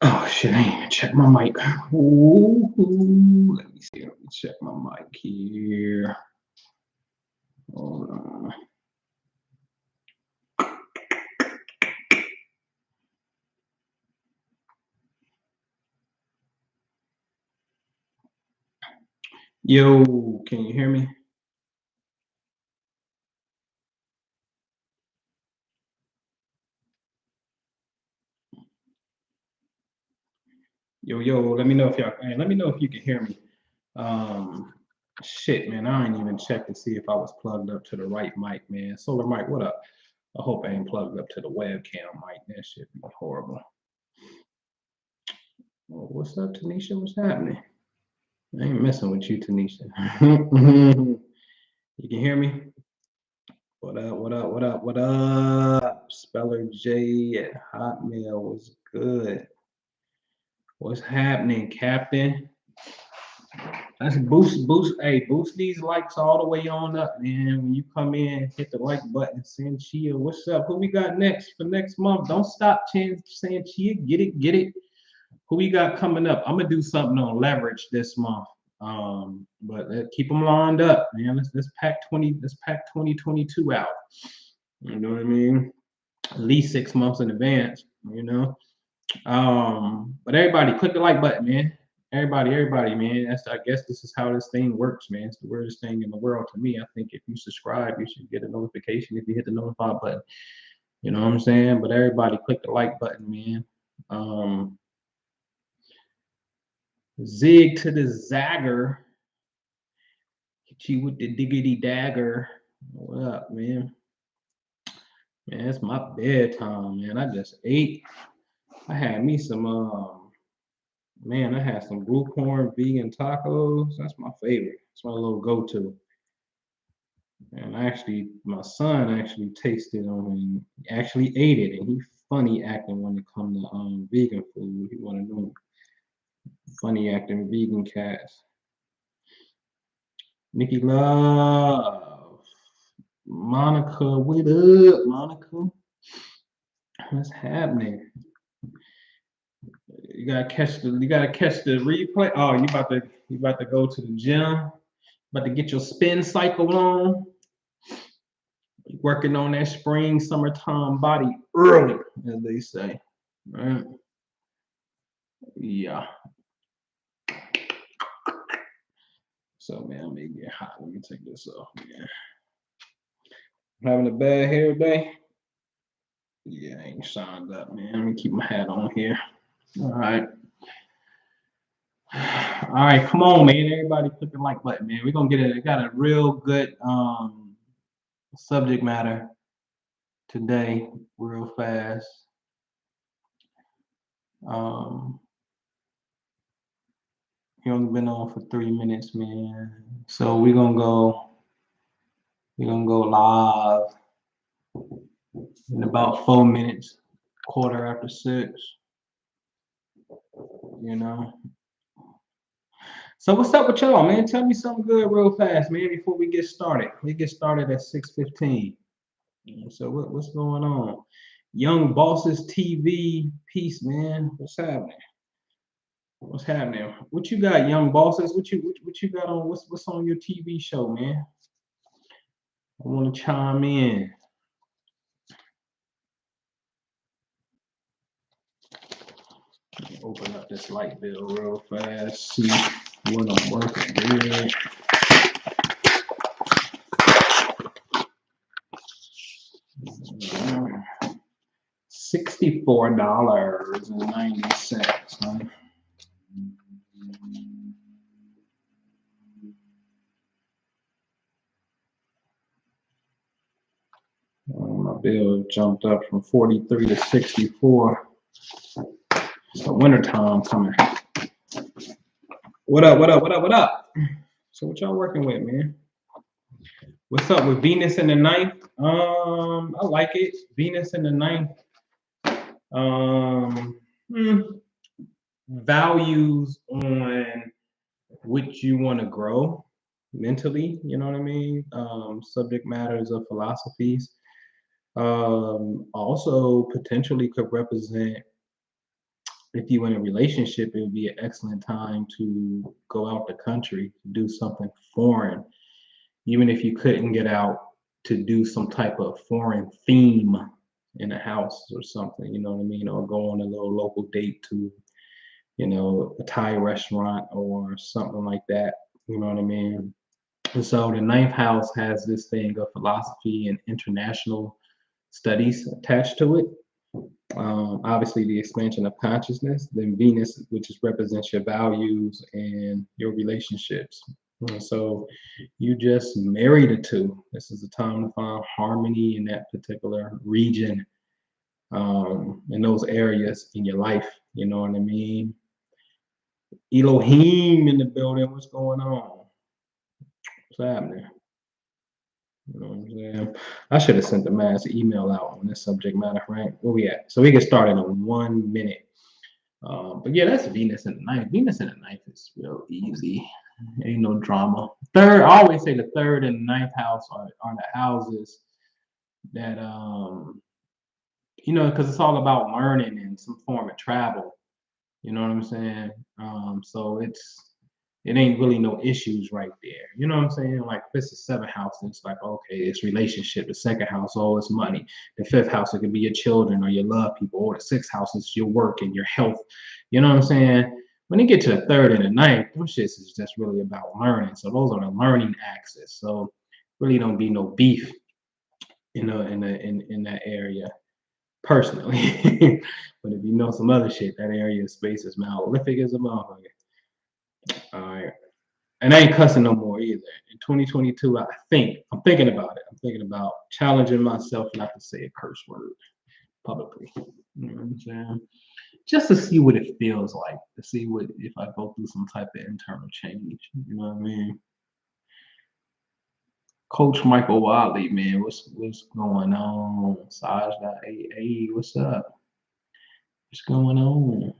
Oh shit, I ain't even check my mic. Ooh, let me see. Let me check my mic here. Hold on. Yo, can you hear me? Yo, let me know if y'all let me know if you can hear me. Um shit, man, I ain't even checked to see if I was plugged up to the right mic, man. Solar mic, what up? I hope I ain't plugged up to the webcam mic. That shit be horrible. Oh, what's up, Tanisha? What's happening? I ain't messing with you, Tanisha. You can hear me? What up, what up, what up, what up? Speller J at Hotmail was good. What's happening, Captain? Let's boost these likes all the way on up, man. When you come in, hit the like button, send Chia. What's up? Who we got next for next month? Don't stop saying Chia. Get it, get it. Who we got coming up? I'm gonna do something on leverage this month. But keep them lined up, man. Let's pack 2022 out. You know what I mean? At least 6 months in advance, you know. But everybody, click the like button, man. Everybody, man. I guess this is how this thing works, man. It's the weirdest thing in the world to me. I think if you subscribe, you should get a notification if you hit the notify button. You know what I'm saying? But everybody, click the like button, man. Um, Zig to the Zagger. Hit you with the diggity dagger. What up, man? Man, it's my bedtime, man. I just ate. I had me some man, I had some blue corn vegan tacos. That's my favorite. It's my little go-to. And actually, my son actually tasted them and actually ate it. And he funny acting when it comes to vegan food. He one of them funny acting vegan cats. Nikki Love. Monica, what up, Monica? What's happening? You gotta catch the replay. Oh, you about to go to the gym, about to get your spin cycle on, working on that spring, summertime body early, as they say. Right? Yeah. So man, I'm get hot. Let me take this off, man. I'm having a bad hair day. Yeah, I ain't shined up, man. Let me keep my hat on here. All right. All right, come on, man. Everybody click the like button, man. We're gonna get it. Got a real good subject matter today, real fast. Um, he only been on for 3 minutes, man. So we're gonna go live in about 4 minutes, quarter after 6. You know. So what's up with y'all, man? Tell me something good real fast, man, before we get started. We get started at 6:15. So what's going on? Young Bosses TV piece, man. What's happening? What's happening? What you got, Young Bosses? What you got on? What's on your TV show, man? I want to chime in. Open up this light bill real fast. See what I'm working with. $64.90. Huh? My bill jumped up from 43 to 64. It's the winter time coming. What up? What up? What up? What up? So what y'all working with, man? What's up with Venus in the ninth? I like it. Venus in the ninth. Um, values on which you want to grow mentally. You know what I mean? Subject matters of philosophies. Also potentially could represent if you in a relationship, it would be an excellent time to go out the country, do something foreign, even if you couldn't get out to do some type of foreign theme in a house or something, you know what I mean? Or go on a little local date to, you know, a Thai restaurant or something like that. You know what I mean? And so the ninth house has this thing of philosophy and international studies attached to it. Obviously, the expansion of consciousness. Then Venus, which is, represents your values and your relationships. So you just marry the two. This is a time to find harmony in that particular region, in those areas in your life. You know what I mean? Elohim in the building. What's going on? What's happening? You know what I'm saying? I should have sent the mass email out on this subject matter, right? Where we at? So we get started in 1 minute. But yeah, that's Venus in the ninth. Venus in the ninth is real easy. Ain't no drama. Third, I always say the third and ninth house are the houses that you know, because it's all about learning and some form of travel. You know what I'm saying? So it ain't really no issues right there. You know what I'm saying? Like this is seventh house, and it's like, okay, it's relationship. The second house, oh, it's money. The fifth house, it could be your children or your love people. Or the sixth house is your work and your health. You know what I'm saying? When you get to the third and the ninth, those shits is just really about learning. So those are the learning axis. So really don't be no beef, you know, in that area personally. But if you know some other shit, that area of space is monolithic as a motherfucker. All right. And I ain't cussing no more either. In 2022, I'm thinking about it. I'm thinking about challenging myself not to say a curse word publicly. You know what I'm saying? Just to see what it feels like, to see what if I go through some type of internal change. You know what I mean? Coach Michael Wadley, man, what's going on? Saj.aa, what's up? What's going on?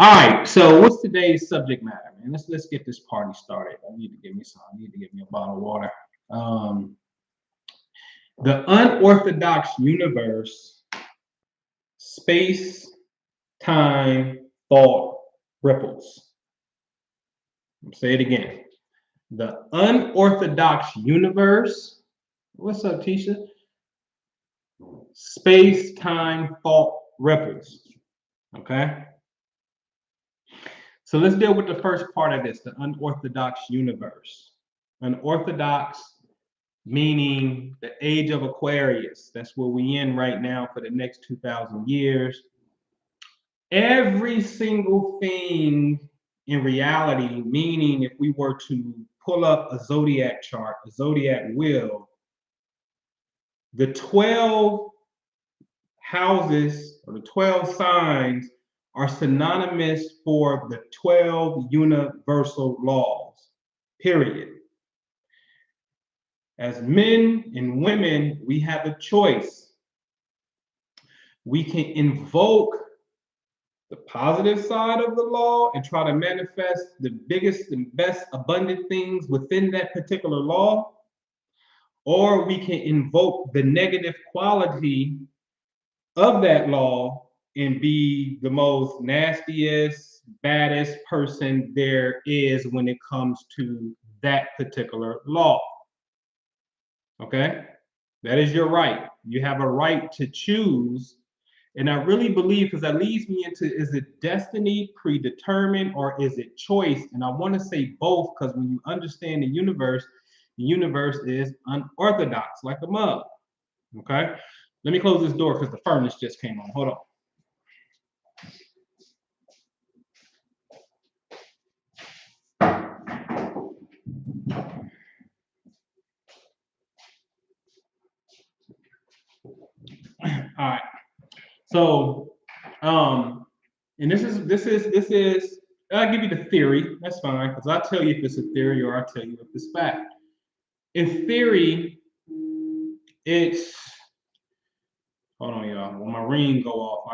All right, so what's today's subject matter, man? Let's get this party started. I need to give me some. I need to get me a bottle of water. The unorthodox universe, space, time, thought, ripples. I'll say it again. The unorthodox universe. What's up, Tisha? Space, time, thought, ripples. Okay. So let's deal with the first part of this, the unorthodox universe. Unorthodox meaning the age of Aquarius. That's where we in right now for the next 2,000 years. Every single thing in reality, meaning if we were to pull up a zodiac chart, a zodiac wheel, the 12 houses or the 12 signs are synonymous for the 12 universal laws, period. As men and women, we have a choice. We can invoke the positive side of the law and try to manifest the biggest and best abundant things within that particular law, or we can invoke the negative quality of that law and be the most nastiest, baddest person there is when it comes to that particular law. Okay? That is your right. You have a right to choose. And I really believe, because that leads me into, is it destiny, predetermined, or is it choice? And I want to say both, because when you understand the universe is unorthodox, like a mug. Okay? Let me close this door because the furnace just came on. Hold on. All right. So, and this is. I'll give you the theory. That's fine, because I'll tell you if it's a theory or I'll tell you if it's fact. In theory, it's. Hold on, y'all. When my ring go off,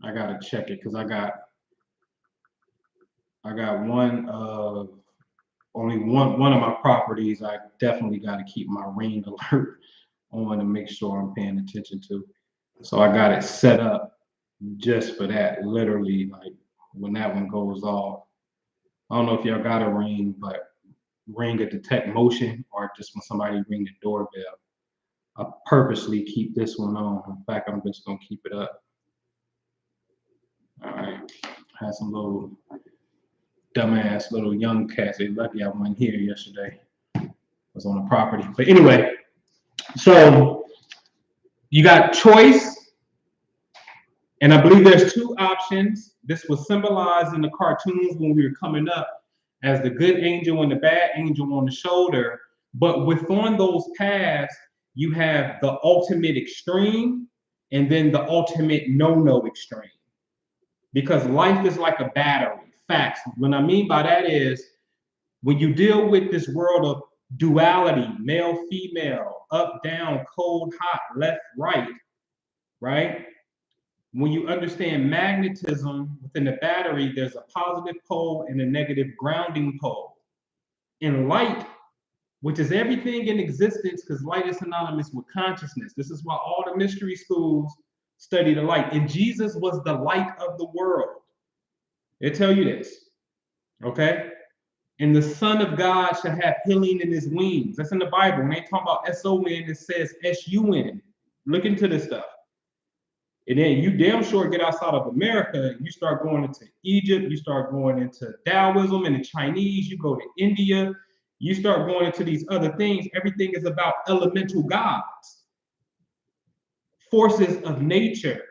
I gotta check it because I got one of only one of my properties. I definitely got to keep my ring alert on to make sure I'm paying attention to. So I got it set up just for that, literally, like when that one goes off. I don't know if y'all got a ring, but ring a detect motion or just when somebody ring the doorbell. I purposely keep this one on. In fact, I'm just gonna keep it up. All right. Had some little dumbass little young cats. They lucky I wasn't here yesterday. I was on the property. But anyway, so you got choice, and I believe there's two options. This was symbolized in the cartoons when we were coming up as the good angel and the bad angel on the shoulder. But within those paths, you have the ultimate extreme and then the ultimate no-no extreme. Because life is like a battery. Facts. What I mean by that is when you deal with this world of duality, male, female, up, down, cold, hot, left, right, right? When you understand magnetism within the battery, there's a positive pole and a negative grounding pole. In light, which is everything in existence, because light is synonymous with consciousness. This is why all the mystery schools study the light. And Jesus was the light of the world. They tell you this, okay? And the Son of God shall have healing in his wings. That's in the Bible. When they talk about S-O-N, it says S-U-N. Look into this stuff. And then you damn sure get outside of America, you start going into Egypt, you start going into Taoism and the Chinese, you go to India, you start going into these other things. Everything is about elemental gods, forces of nature.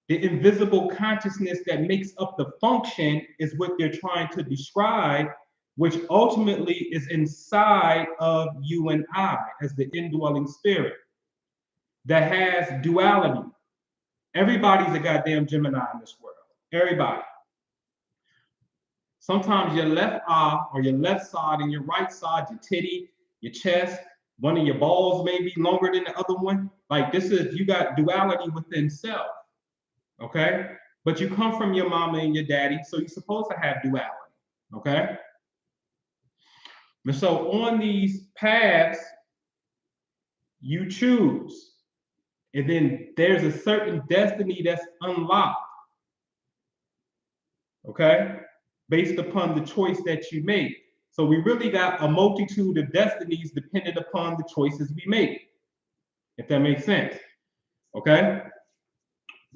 The invisible consciousness that makes up the function is what they're trying to describe, which ultimately is inside of you and I as the indwelling spirit that has duality. Everybody's a goddamn Gemini in this world. Everybody. Sometimes your left eye or your left side and your right side, your titty, your chest, one of your balls may be longer than the other one. Like this is, you got duality within self. Okay? But you come from your mama and your daddy, so you're supposed to have duality. Okay? And so on these paths, you choose. And then there's a certain destiny that's unlocked. Okay? Based upon the choice that you make. So we really got a multitude of destinies dependent upon the choices we make. If that makes sense. Okay?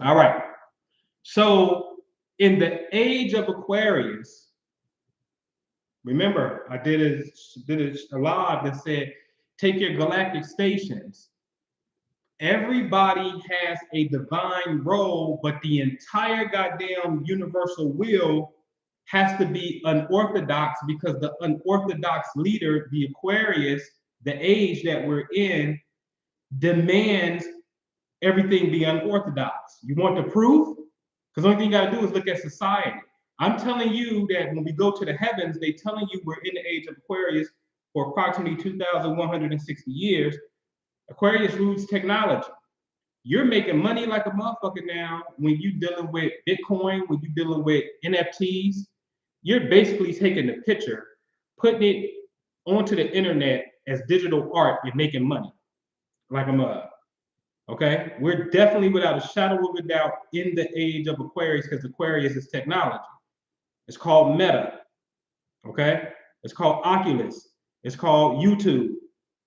All right. So in the age of Aquarius, remember, I did a live that said, take your galactic stations. Everybody has a divine role, but the entire goddamn universal will has to be unorthodox because the unorthodox leader, the Aquarius, the age that we're in, demands everything be unorthodox. You want the proof? Because the only thing you got to do is look at society. I'm telling you that when we go to the heavens, they're telling you we're in the age of Aquarius for approximately 2,160 years. Aquarius rules technology. You're making money like a motherfucker now when you're dealing with Bitcoin, when you're dealing with NFTs. You're basically taking the picture, putting it onto the internet as digital art and making money like a mug. Okay? We're definitely without a shadow of a doubt in the age of Aquarius because Aquarius is technology. It's called Meta. Okay? It's called Oculus. It's called YouTube.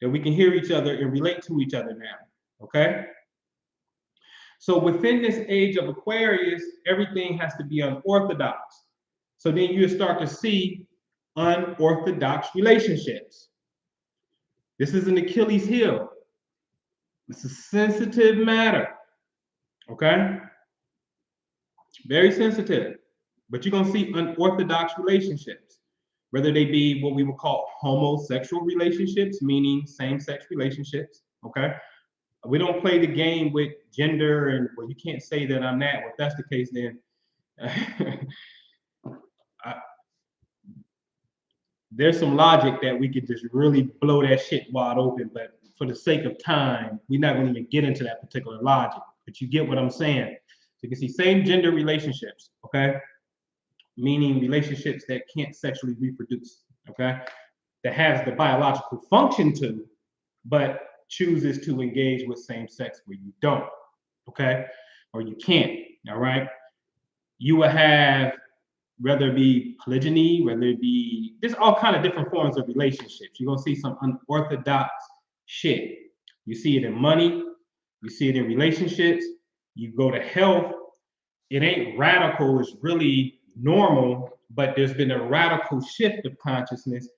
That we can hear each other and relate to each other now. Okay? So within this age of Aquarius, everything has to be unorthodox. So then you start to see unorthodox relationships. This is an Achilles heel. It's a sensitive matter. Okay? Very sensitive. But you're going to see unorthodox relationships, whether they be what we would call homosexual relationships, meaning same-sex relationships. Okay? We don't play the game with gender and well, you can't say that I'm that. Well, if that's the case, then there's some logic that we could just really blow that shit wide open. But for the sake of time, we're not going to even get into that particular logic. But you get what I'm saying. So you can see same gender relationships, okay? Meaning relationships that can't sexually reproduce, okay? That has the biological function to, but chooses to engage with same sex where you don't. okay? Or you can't, all right? You will have, whether it be polygyny, whether it be, there's all kind of different forms of relationships. You're gonna see some unorthodox shit. You see it in money, you see it in relationships, you go to health, it ain't radical, it's really normal, but there's been a radical shift of consciousness,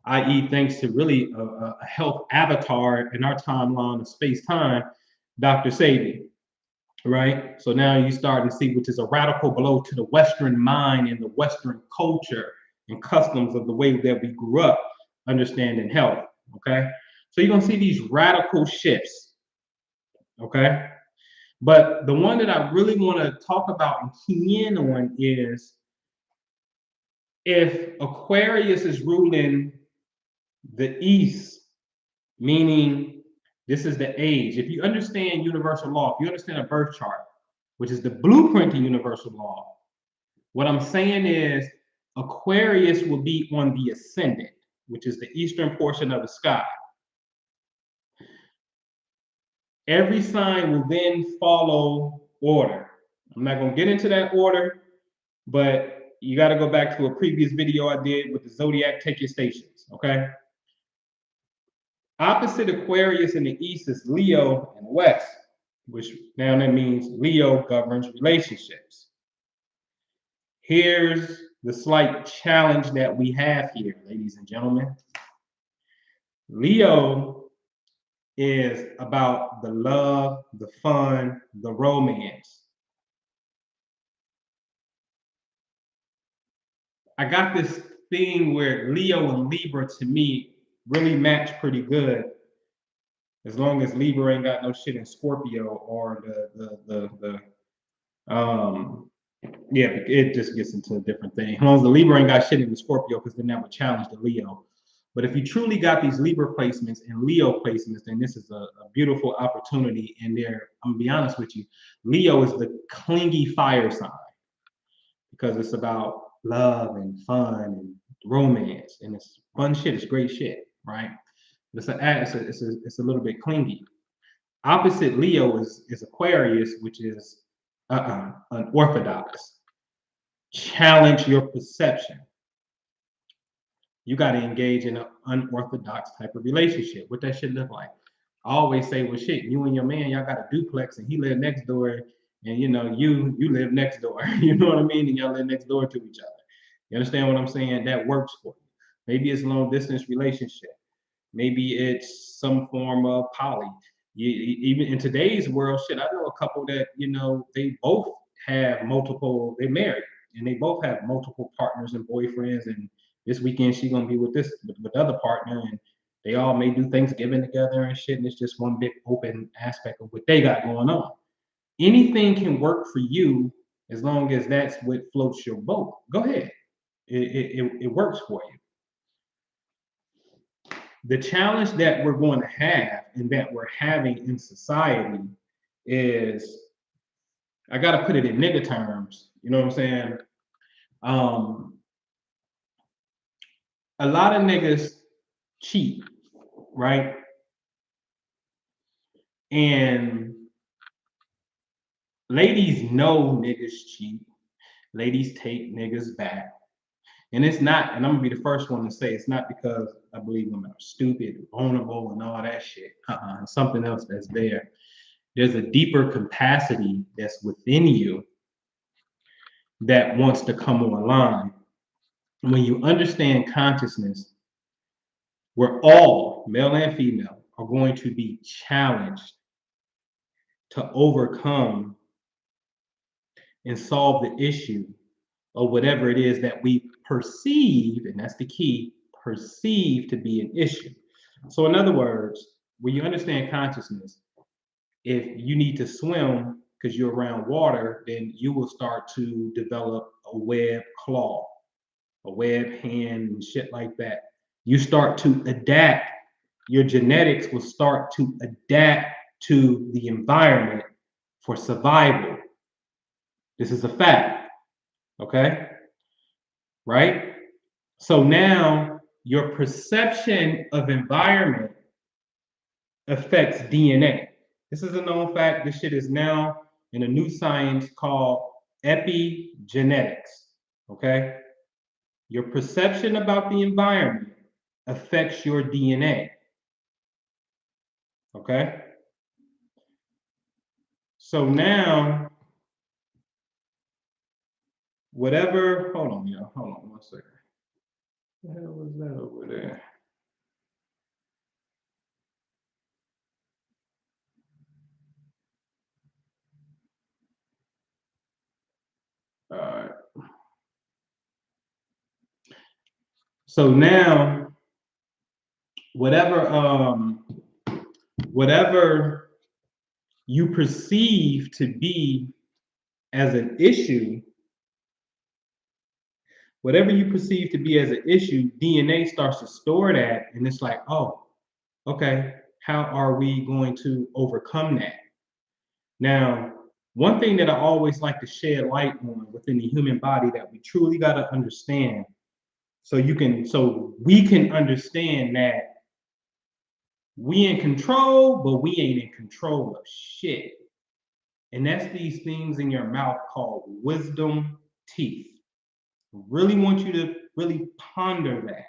i.e., thanks to really a health avatar in our timeline of space time, Dr. Sabi, right? So now you start to see, which is a radical blow to the Western mind and the Western culture and customs of the way that we grew up understanding health, okay? So you're gonna see these radical shifts, okay? But the one that I really want to talk about and key in on is if Aquarius is ruling the East, meaning this is the age. If you understand universal law, if you understand a birth chart, which is the blueprint to universal law, what I'm saying is Aquarius will be on the ascendant, which is the eastern portion of the sky. Every sign will then follow order. I'm not going to get into that order, but you got to go back to a previous video I did with the zodiac, take your stations, okay? Opposite Aquarius in the east is Leo in the west, which now that means Leo governs relationships. Here's the slight challenge that we have here, ladies and gentlemen. Leo is about the love, the fun, the romance. I got this thing where Leo and Libra to me really match pretty good, as long as Libra ain't got no shit in Scorpio or yeah, it just gets into a different thing. As long as the Libra ain't got shit in the Scorpio, because then that would challenge the Leo. But if you truly got these Libra placements and Leo placements, then this is a beautiful opportunity. And there, I'm gonna be honest with you, Leo is the clingy fire sign because it's about love and fun and romance, and it's fun shit. It's great shit, right? It's a little bit clingy. Opposite Leo is Aquarius, which is unorthodox. Challenge your perception. You got to engage in an unorthodox type of relationship. What that shit look like? I always say, well, shit, you and your man, y'all got a duplex, and he live next door, and you know, you live next door. You know what I mean? And y'all live next door to each other. You understand what I'm saying? That works for you. Maybe it's a long distance relationship. Maybe it's some form of poly. Even in today's world, shit, I know a couple that, you know, they both have multiple, they married, and they both have multiple partners and boyfriends. And this weekend she gonna be with with the other partner, and they all may do Thanksgiving together and shit. And it's just one big open aspect of what they got going on. Anything can work for you as long as that's what floats your boat. Go ahead. It works for you. The challenge that we're going to have and that we're having in society is, I got to put it in nigga terms, you know what I'm saying? A lot of niggas cheat, right? And ladies know niggas cheat. Ladies take niggas back. And it's not, and I'm gonna be the first one to say, it's not because I believe women are stupid, vulnerable, and all that shit. It's something else that's there. There's a deeper capacity that's within you that wants to come online. When you understand consciousness, we're all, male and female, are going to be challenged to overcome and solve the issue of whatever it is that we perceive, and that's the key, perceive to be an issue. So in other words, when you understand consciousness, if you need to swim because you're around water, then you will start to develop a web claw, a web hand, and shit like that. You start to adapt. Your genetics will start to adapt to the environment for survival. This is a fact, okay? Right? So now your perception of environment affects DNA. This is a known fact. This shit is now in a new science called epigenetics. Okay? Your perception about the environment affects your DNA. Okay? So now, whatever, hold on, y'all. Hold on 1 second. What the hell was that over there? All right. So now, whatever you perceive to be as an issue, whatever you perceive to be as an issue, DNA starts to store that, and it's like, oh, okay, how are we going to overcome that? Now, one thing that I always like to shed light on within the human body that we truly got to understand, so we can understand that we in control, but we ain't in control of shit. And that's these things in your mouth called wisdom teeth. I really want you to really ponder that.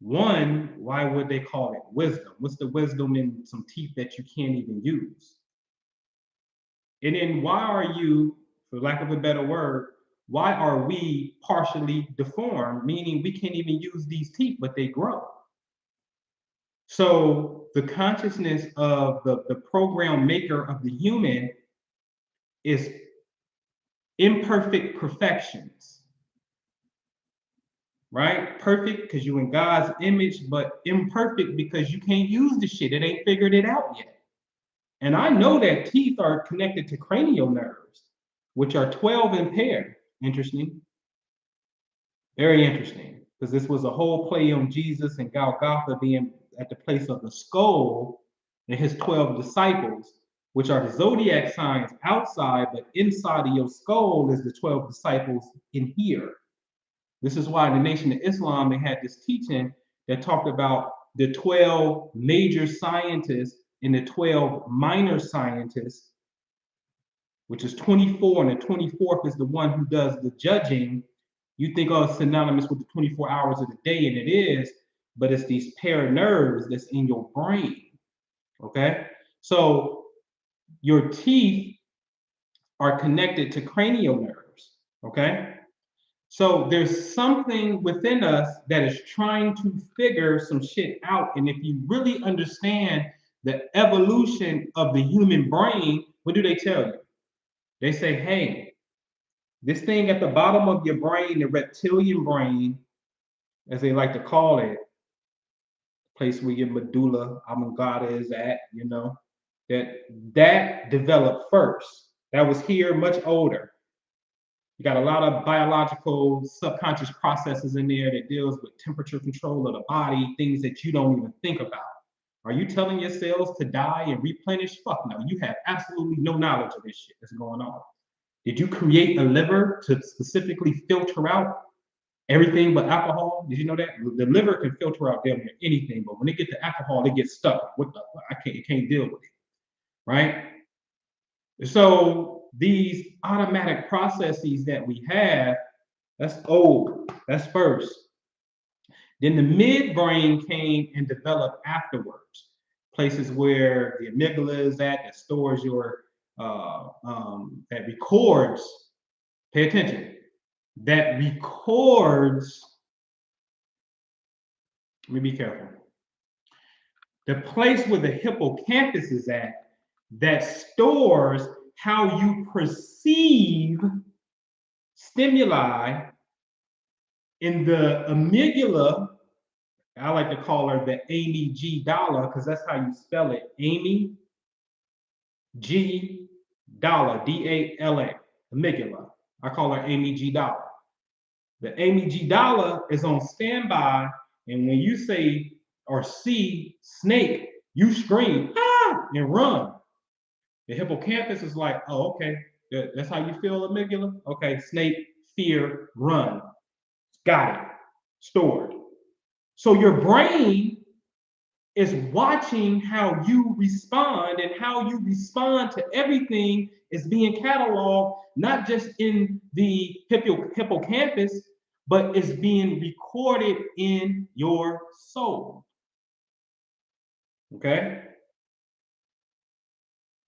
One, why would they call it wisdom? What's the wisdom in some teeth that you can't even use? And then why are you, for lack of a better word, why are we partially deformed, meaning we can't even use these teeth, but they grow? So the consciousness of the program maker of the human is imperfect perfections, right? Perfect because you in God's image, but imperfect because you can't use the shit. It ain't figured it out yet. And I know that teeth are connected to cranial nerves, which are 12 in pair. Interesting. Very interesting. Because this was a whole play on Jesus and Golgotha being at the place of the skull and his 12 disciples, which are the zodiac signs outside, but inside of your skull is the 12 disciples in here. This is why in the Nation of Islam, they had this teaching that talked about the 12 major scientists and the 12 minor scientists, which is 24, and the 24th is the one who does the judging. You think, oh, it's synonymous with the 24 hours of the day, and it is, but it's these pair nerves that's in your brain, okay? So your teeth are connected to cranial nerves, okay? So there's something within us that is trying to figure some shit out. And if you really understand the evolution of the human brain, what do they tell you? They say, hey, this thing at the bottom of your brain, the reptilian brain, as they like to call it, place where your medulla oblongata is at, that developed first. That was here much older. You got a lot of biological subconscious processes in there that deals with temperature control of the body, things that you don't even think about. Are you telling your cells to die and replenish? Fuck no. You have absolutely no knowledge of this shit that's going on. Did you create a liver to specifically filter out everything but alcohol? Did you know that? The liver can filter out damn near anything, but when it gets to alcohol, it gets stuck. What the fuck? It can't deal with it. Right? So these automatic processes that we have, that's old. That's first. Then the midbrain came and developed afterwards. Places where the amygdala is at, that stores your, that records, pay attention, that records, let me be careful. The place where the hippocampus is at, that stores how you perceive stimuli. In the amygdala, I like to call her the Amy G Dollar because that's how you spell it. Amy G Dollar, D-A-L-A, amygdala. I call her Amy G Dollar. The Amy G Dollar is on standby, and when you say or see snake, you scream, ah, and run. The hippocampus is like, oh, okay, that's how you feel, amygdala? Okay, snake, fear, run. Got it, stored. So your brain is watching how you respond, and how you respond to everything is being cataloged, not just in the hippocampus, but it's being recorded in your soul. Okay?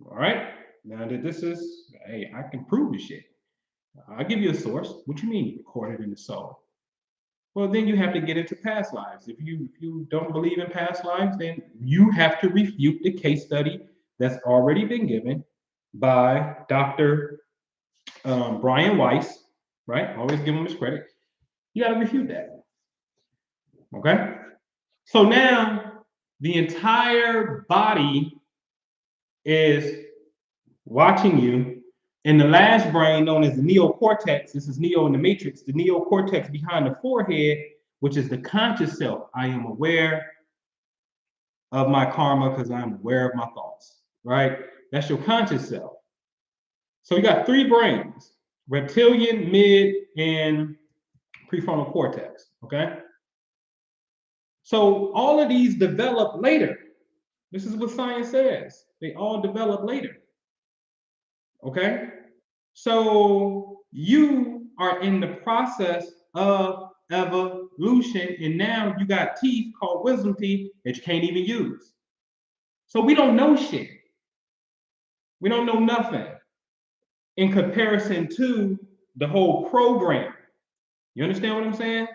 All right? Now that this is, hey, I can prove this shit. I'll give you a source. What you mean recorded in the soul? Well, then you have to get into past lives. If you don't believe in past lives, then you have to refute the case study that's already been given by Dr. Brian Weiss, right? Always give him his credit. You got to refute that. Okay? So now the entire body is watching you. In the last brain, known as the neocortex, this is Neo in the Matrix, the neocortex behind the forehead, which is the conscious self. I am aware of my karma because I'm aware of my thoughts, right? That's your conscious self. So you got three brains: reptilian, mid, and prefrontal cortex, okay? So all of these develop later. This is what science says. They all develop later, okay? So you are in the process of evolution, and now you got teeth called wisdom teeth that you can't even use. So we don't know shit. We don't know nothing in comparison to the whole program. You understand what I'm saying?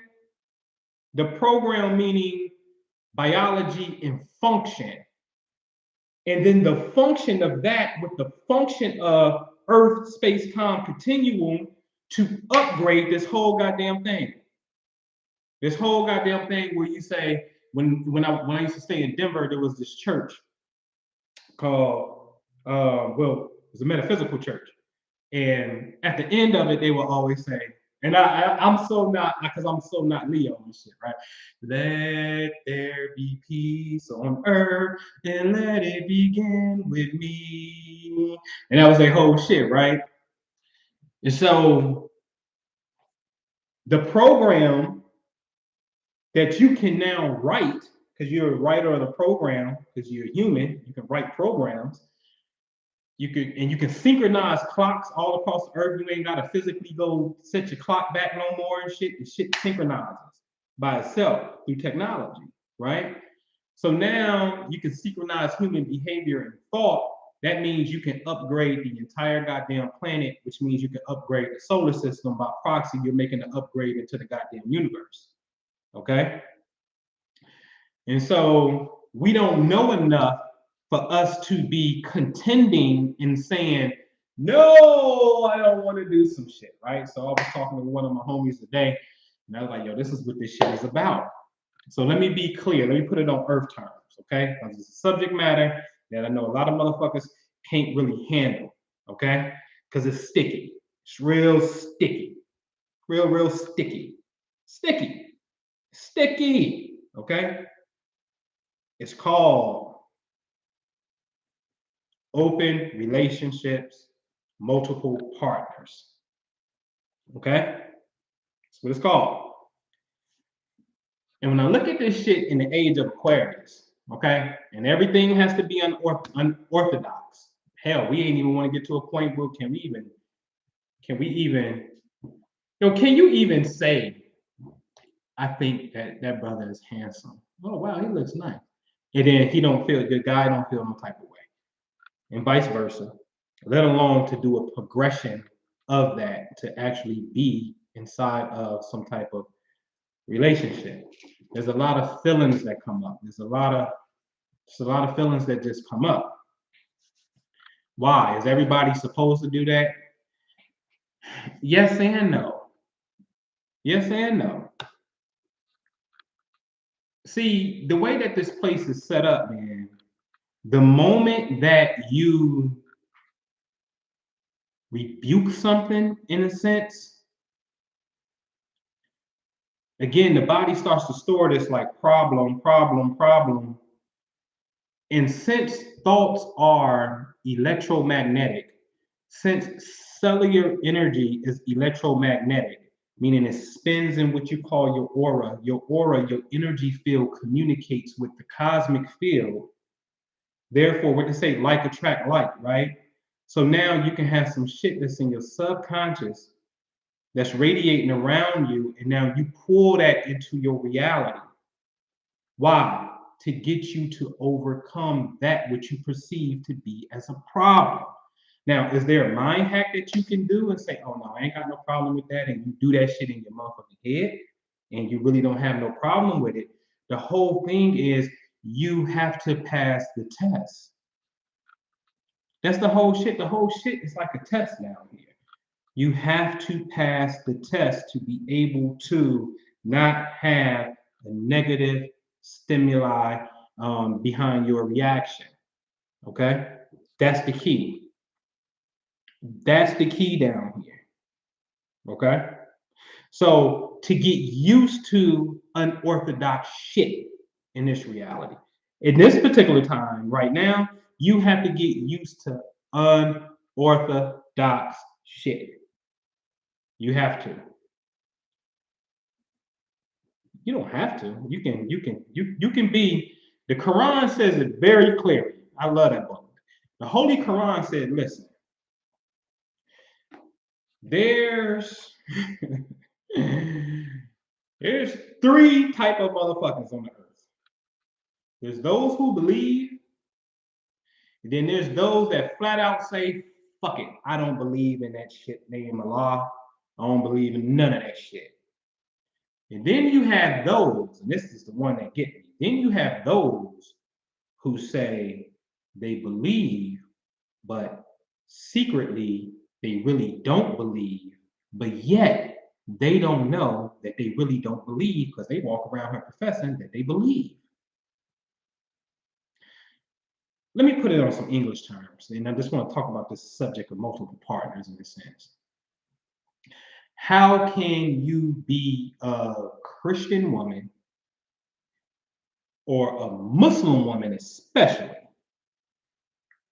The program meaning biology and function. And then the function of that with the function of Earth space-time continuum to upgrade this whole goddamn thing. This whole goddamn thing where you say, when I used to stay in Denver, there was this church called well, it was a metaphysical church. And at the end of it, they will always say, and I'm so not, because I'm so not Leo and shit, right? Let there be peace on earth and let it begin with me. And that was their whole shit, right? And so the program that you can now write, because you're a writer of the program, because you're human, you can write programs. You can synchronize clocks all across the earth. You ain't gotta physically go set your clock back no more and shit. The shit synchronizes by itself through technology, right? So now you can synchronize human behavior and thought. That means you can upgrade the entire goddamn planet, which means you can upgrade the solar system by proxy. You're making an upgrade into the goddamn universe. Okay? And so we don't know enough for us to be contending and saying, no, I don't want to do some shit, right? So I was talking to one of my homies today, and I was like, yo, this is what this shit is about. So let me be clear. Let me put it on earth terms, okay? Because it's a subject matter that I know a lot of motherfuckers can't really handle, okay? Because it's sticky. It's real sticky. Real sticky. Sticky. Sticky, okay? It's called open relationships, multiple partners. Okay? That's what it's called. And when I look at this shit in the age of Aquarius, okay, and everything has to be unorthodox. Hell, we ain't even want to get to a point where can you even say, I think that brother is handsome. Oh wow, he looks nice. And then the guy don't feel no type of way. And vice versa, let alone to do a progression of that to actually be inside of some type of relationship. There's a lot of feelings that come up. There's a lot of feelings that just come up. Why? Is everybody supposed to do that? Yes and no. Yes and no. See, the way that this place is set up, man, the moment that you rebuke something in a sense, again, the body starts to store this like problem. And since thoughts are electromagnetic, since cellular energy is electromagnetic, meaning it spins in what you call your aura. Your aura, your energy field communicates with the cosmic field. Therefore, what they say, like attract like, right? So now you can have some shit that's in your subconscious that's radiating around you, and now you pull that into your reality. Why? To get you to overcome that which you perceive to be as a problem. Now, is there a mind hack that you can do and say, oh no, I ain't got no problem with that, and you do that shit in your motherfucking head, and you really don't have no problem with it? The whole thing is you have to pass the test. That's the whole shit. The whole shit is like a test down here. You have to pass the test to be able to not have a negative stimuli behind your reaction. Okay? That's the key. That's the key down here. Okay? So to get used to unorthodox shit in this reality, in this particular time, right now, you have to get used to unorthodox shit. You have to. You don't have to. You can be. The Quran says it very clearly. I love that book. The Holy Quran said, listen, there's there's three type of motherfuckers on the earth. There's those who believe, and then there's those that flat out say, fuck it, I don't believe in that shit named Allah. I don't believe in none of that shit. And then you have those, and this is the one that get me. Then you have those who say they believe, but secretly they really don't believe, but yet they don't know that they really don't believe because they walk around here professing that they believe. Let me put it on some English terms, and I just want to talk about this subject of multiple partners in a sense. How can you be a Christian woman or a Muslim woman especially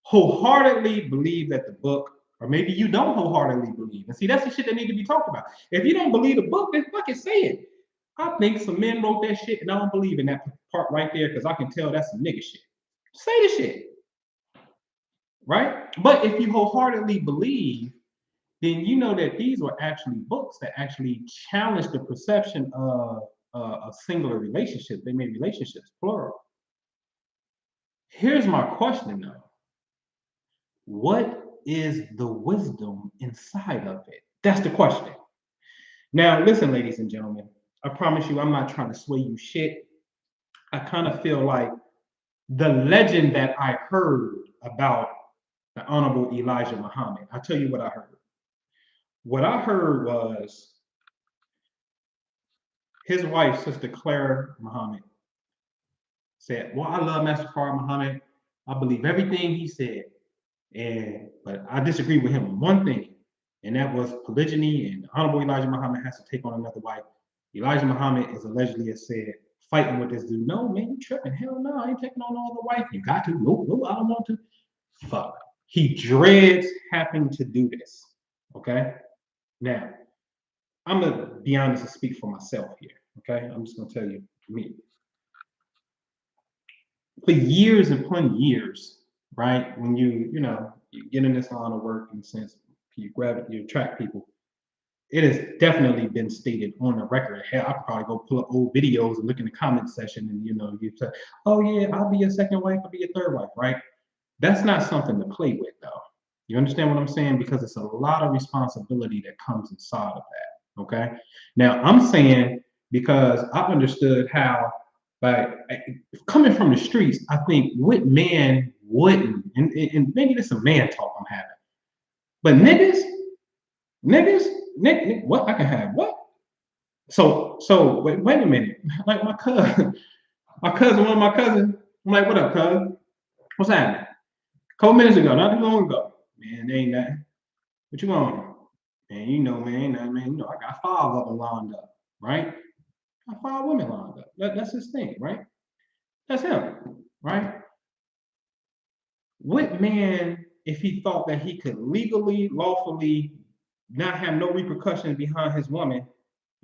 wholeheartedly believe that the book, or maybe you don't wholeheartedly believe. And see, that's the shit that need to be talked about. If you don't believe the book, then fucking say it. I think some men wrote that shit, and I don't believe in that part right there because I can tell that's some nigga shit. Say the shit, right? But if you wholeheartedly believe, then you know that these were actually books that actually challenge the perception of a singular relationship. They made relationships plural. Here's my question though. What is the wisdom inside of it? That's the question. Now, listen, ladies and gentlemen, I promise you, I'm not trying to sway you shit. I kind of feel like the legend that I heard about the Honorable Elijah Muhammad. I'll tell you what I heard. What I heard was his wife, Sister Clara Muhammad, said, well, I love Master Farah Muhammad. I believe everything he said. But I disagree with him on one thing, and that was polygyny, and Honorable Elijah Muhammad has to take on another wife. Elijah Muhammad is allegedly has said, fighting with this dude. No, man, you tripping. Hell no, I ain't taking on no other wife. You got to. Nope, nope, I don't want to. Fuck. He dreads having to do this. Okay? Now, I'm going to be honest and speak for myself here. Okay? I'm just going to tell you me. For years and plenty years, right? When you get in this line of work in the sense you attract people, it has definitely been stated on the record. Hell, I could probably go pull up old videos and look in the comment section and you say, oh yeah, I'll be your second wife, I'll be your third wife, right? That's not something to play with though. You understand what I'm saying? Because it's a lot of responsibility that comes inside of that. Okay. Now I'm saying because I understood how, like, coming from the streets, I think what man wouldn't, and maybe this is a man talk I'm having, but niggas, what I can have what? So wait a minute, like my cousin, one of my cousins, I'm like, what up, cuz? What's happening? A couple minutes ago, not too long ago, man, ain't nothing. What you on? Man, man, ain't nothing, man. I got 5 of them lined up, right? I got 5 women lined up. That's his thing, right? That's him, right? What man, if he thought that he could legally, lawfully, not have no repercussions behind his woman,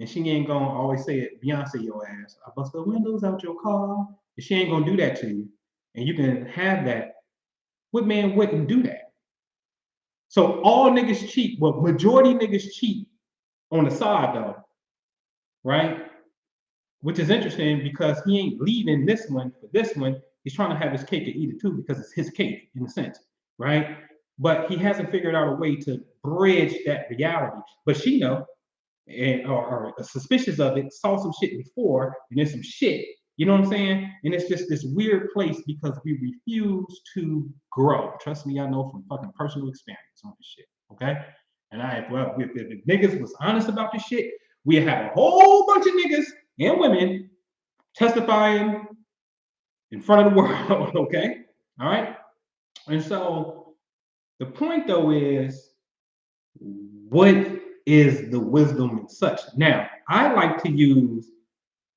and she ain't gonna always say it, Beyonce your ass. I bust the windows out your car. And she ain't gonna do that to you. And you can have that. What man wouldn't do that? So all niggas cheat. Well, majority niggas cheat on the side though, right? Which is interesting because he ain't leaving this one for this one. He's trying to have his cake and eat it too because it's his cake in a sense, right? But he hasn't figured out a way to bridge that reality. But she know, and or suspicious of it, saw some shit before, and there's some shit. You know what I'm saying? And it's just this weird place because we refuse to grow. Trust me, I know from fucking personal experience on this shit. Okay? And if niggas was honest about this shit, we have a whole bunch of niggas and women testifying in front of the world. Okay? All right? And so the point though is, what is the wisdom and such? Now, I like to use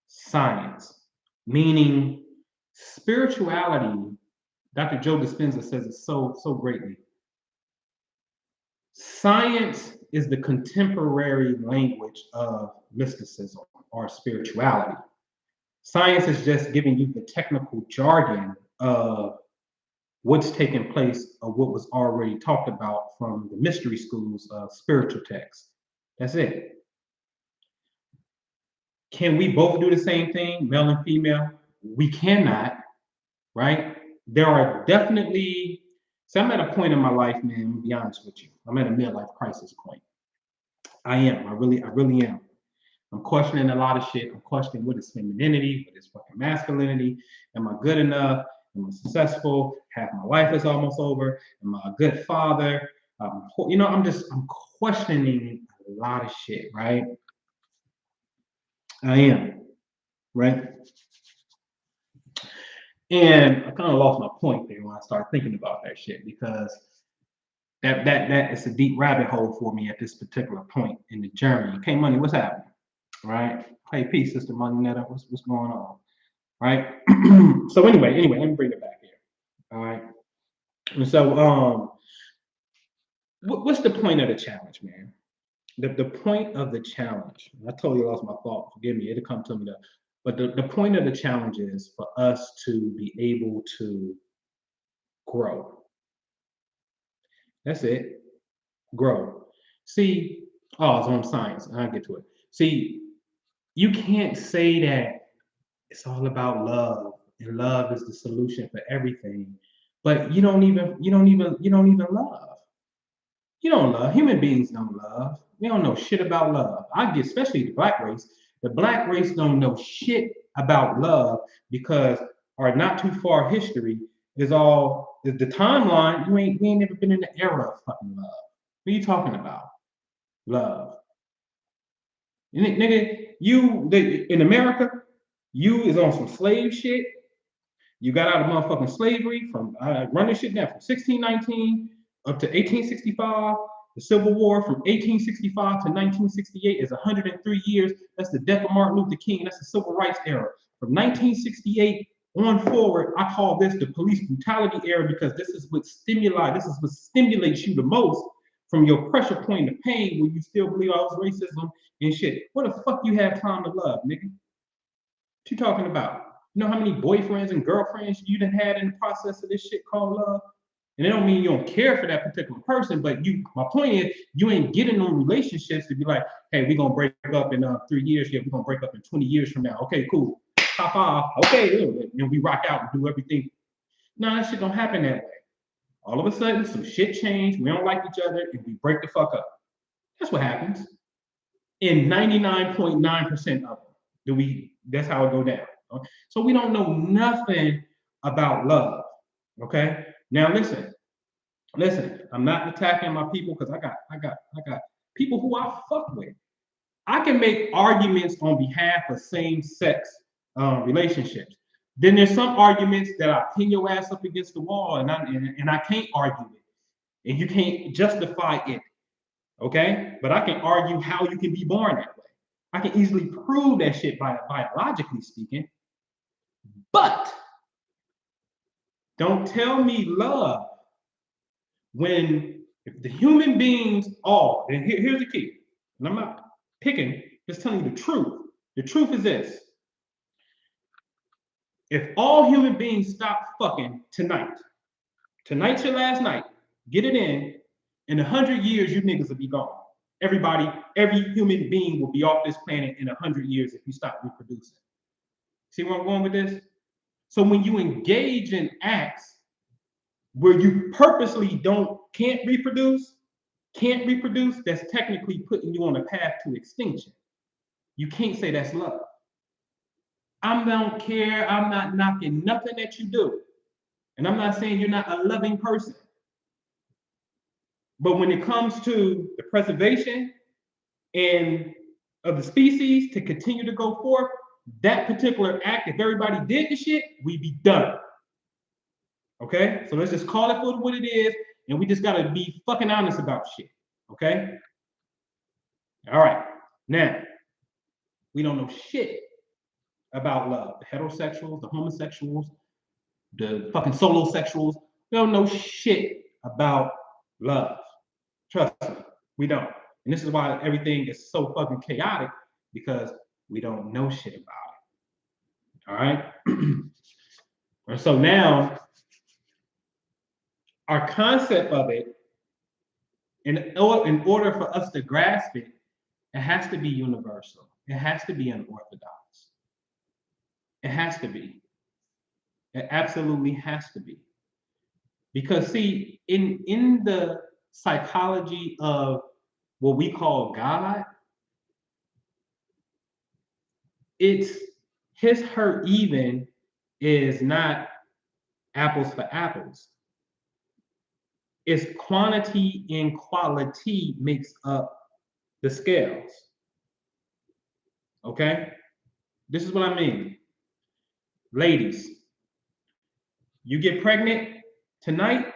science, meaning spirituality. Dr. Joe Dispenza says it so greatly. Science is the contemporary language of mysticism or spirituality. Science is just giving you the technical jargon of what's taking place of what was already talked about from the mystery schools of spiritual texts. That's it. Can we both do the same thing, male and female? We cannot, right? There are definitely, so I'm at a point in my life, man, to be honest with you. I'm at a midlife crisis point. I am. I really am. I'm questioning a lot of shit. I'm questioning what is femininity, what is fucking masculinity. Am I good enough? Am I successful? Half my life is almost over. Am I a good father? I'm questioning a lot of shit, right? I am, right? And I kind of lost my point there when I started thinking about that shit because that is a deep rabbit hole for me at this particular point in the journey. Okay, Money, what's happening? Right? Hey, peace, Sister Money Netta. What's going on? Right? So anyway, let me bring it back here. All right. And so what's the point of the challenge, man? The point of the challenge, I totally lost my thought. Forgive me, it'll come to me though. But the point of the challenge is for us to be able to grow. That's it. Grow. See, it's on science. I'll get to it. See, you can't say that it's all about love and love is the solution for everything, but you don't even love. You don't love. Human beings don't love. We don't know shit about love. I get, especially the black race. The black race don't know shit about love because our not too far history is the timeline. We ain't never been in the era of fucking love. What are you talking about? Love. Nigga, in America, you is on some slave shit. You got out of motherfucking slavery from running shit down from 1619 up to 1865. The Civil War from 1865 to 1968 is 103 years. That's the death of Martin Luther King. That's the civil rights era. From 1968 on forward, I call this the police brutality era because this is what stimulates you the most from your pressure point of pain when you still believe all this racism and shit. What the fuck you have time to love, nigga? What you talking about? You know how many boyfriends and girlfriends you done had in the process of this shit called love? And it don't mean you don't care for that particular person, but my point is, you ain't getting on relationships to be like, hey, we're gonna break up in 3 years. Yeah, we're gonna break up in 20 years from now. Okay, cool. Pop off. Okay, and we rock out and do everything. No, that shit don't happen that way. All of a sudden, some shit changed. We don't like each other, and we break the fuck up. That's what happens. In 99.9% of them, that's how it go down. So we don't know nothing about love. Okay. Now listen. I'm not attacking my people because I got people who I fuck with. I can make arguments on behalf of same-sex relationships. Then there's some arguments that I pin your ass up against the wall and I can't argue it, and you can't justify it. Okay, but I can argue how you can be born that way. I can easily prove that shit biologically speaking. But don't tell me love when if the human beings here's the key, and I'm not picking, Just telling you the truth. The truth is this. If all human beings stop fucking tonight's your last night, get it in 100 years, you niggas will be gone. Everybody, every human being will be off this planet in 100 years if you stop reproducing. See where I'm going with this? So when you engage in acts where you purposely can't reproduce, that's technically putting you on a path to extinction. You can't say that's love. I don't care. I'm not knocking nothing that you do. And I'm not saying you're not a loving person. But when it comes to the preservation and of the species to continue to go forth, that particular act, if everybody did the shit, we'd be done. Okay? So let's just call it for what it is, and we just gotta be fucking honest about shit. Okay? All right. Now, we don't know shit about love. The heterosexuals, the homosexuals, the fucking solo sexuals, we don't know shit about love. Trust me, we don't. And this is why everything is so fucking chaotic, because we don't know shit about it. All right? And so now, our concept of it, in order for us to grasp it, it has to be universal. It has to be unorthodox. It has to be. It absolutely has to be. Because see, in the psychology of what we call God, it's his, her, even is not apples for apples. It's quantity and quality makes up the scales. Okay? This is what I mean. Ladies, you get pregnant tonight.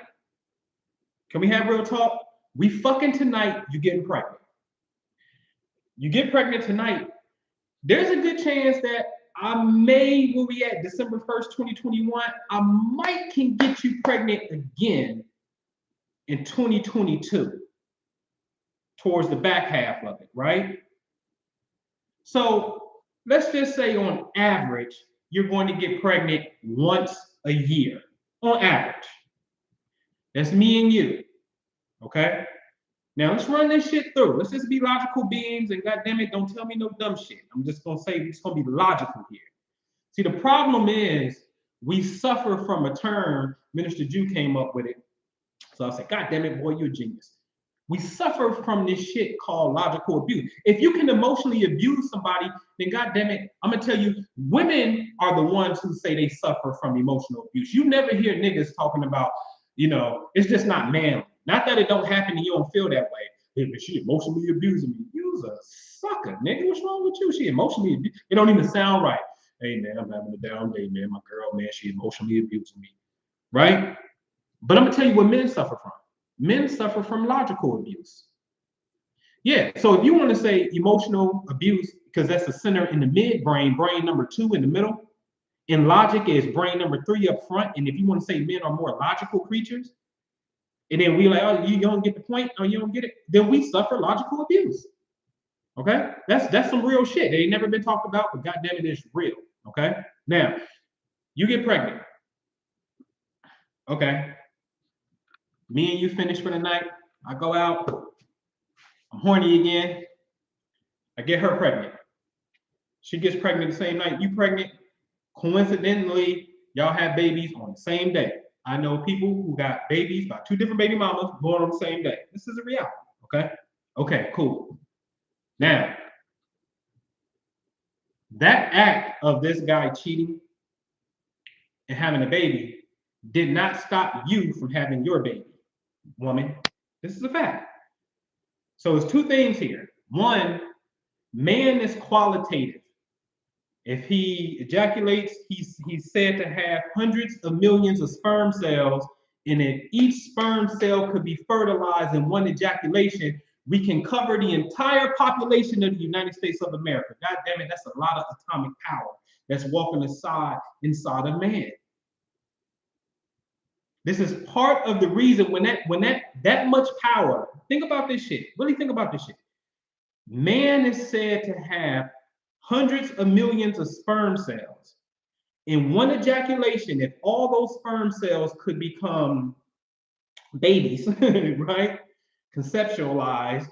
Can we have real talk? We fucking tonight, you getting pregnant. You get pregnant tonight, there's a good chance that I may, when we at December 1st, 2021, I might can get you pregnant again in 2022, towards the back half of it, right? So let's just say on average, you're going to get pregnant once a year, on average. That's me and you, okay? Now let's run this shit through. Let's just be logical beings, and goddamn it, don't tell me no dumb shit. I'm just gonna say it's gonna be logical here. See, the problem is we suffer from a term. Minister Jew came up with it. So I said, God damn it, boy, you're a genius. We suffer from this shit called logical abuse. If you can emotionally abuse somebody, then God damn it, I'm gonna tell you, women are the ones who say they suffer from emotional abuse. You never hear niggas talking about, it's just not manly. Not that it don't happen and you don't feel that way. Hey, but she emotionally abusing me. You's a sucker, nigga. What's wrong with you? She emotionally abusing. It don't even sound right. Hey man, I'm having a down day, man. My girl, man, she emotionally abusing me. Right? But I'm gonna tell you what men suffer from. Men suffer from logical abuse. Yeah, so if you want to say emotional abuse, because that's the center in the midbrain, brain number 2 in the middle, and logic is brain number 3 up front. And if you want to say men are more logical creatures, and then we like, oh, you don't get the point, or you don't get it, then we suffer logical abuse. Okay? That's some real shit. They ain't never been talked about, but goddamn it, it's real. Okay? Now, you get pregnant. Okay. Me and you finish for the night. I go out. I'm horny again. I get her pregnant. She gets pregnant the same night. You pregnant. Coincidentally, y'all have babies on the same day. I know people who got babies by 2 different baby mamas born on the same day. This is a reality. Okay? Okay, cool. Now, that act of this guy cheating and having a baby did not stop you from having your baby, woman. This is a fact. So there's 2 things here. One, man is qualitative. If he ejaculates, he's said to have hundreds of millions of sperm cells, and if each sperm cell could be fertilized in one ejaculation, we can cover the entire population of the United States of America. God damn it, that's a lot of atomic power that's walking inside of man. This is part of the reason when that much power, think about this shit. Really think about this shit. Man is said to have hundreds of millions of sperm cells. In one ejaculation, if all those sperm cells could become babies, right, conceptualized,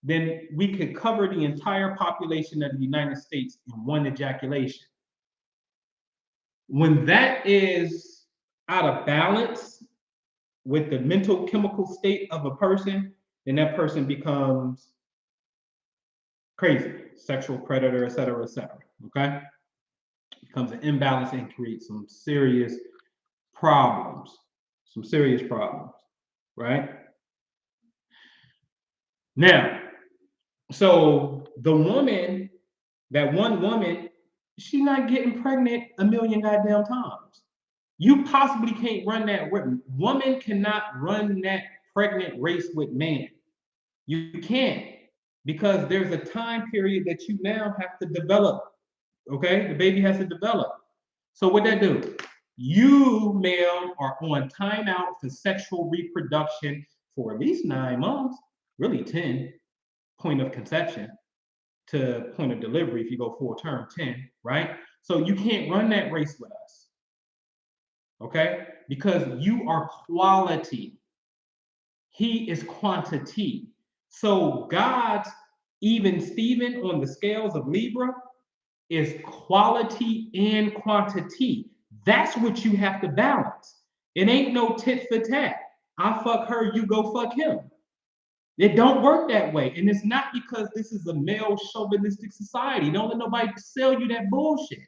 then we could cover the entire population of the United States in one ejaculation. When that is out of balance with the mental chemical state of a person, then that person becomes crazy, sexual predator, et cetera, et cetera. Okay? Becomes an imbalance and creates some serious problems. Some serious problems, right? Now, so the woman, that one woman, she's not getting pregnant a million goddamn times. You possibly can't run that woman cannot run that pregnant race with man. You can't, because there's a time period that you now have to develop. Okay, the baby has to develop. So what that do? You, male, are on timeout for sexual reproduction for at least 9 months, really 10, point of conception to point of delivery if you go full term, 10, right? So you can't run that race with us, okay? Because you are quality. He is quantity. So God's even Steven on the scales of Libra is quality and quantity. That's what you have to balance. It ain't no tit for tat. I fuck her, you go fuck him. It don't work that way. And it's not because this is a male chauvinistic society. Don't let nobody sell you that bullshit.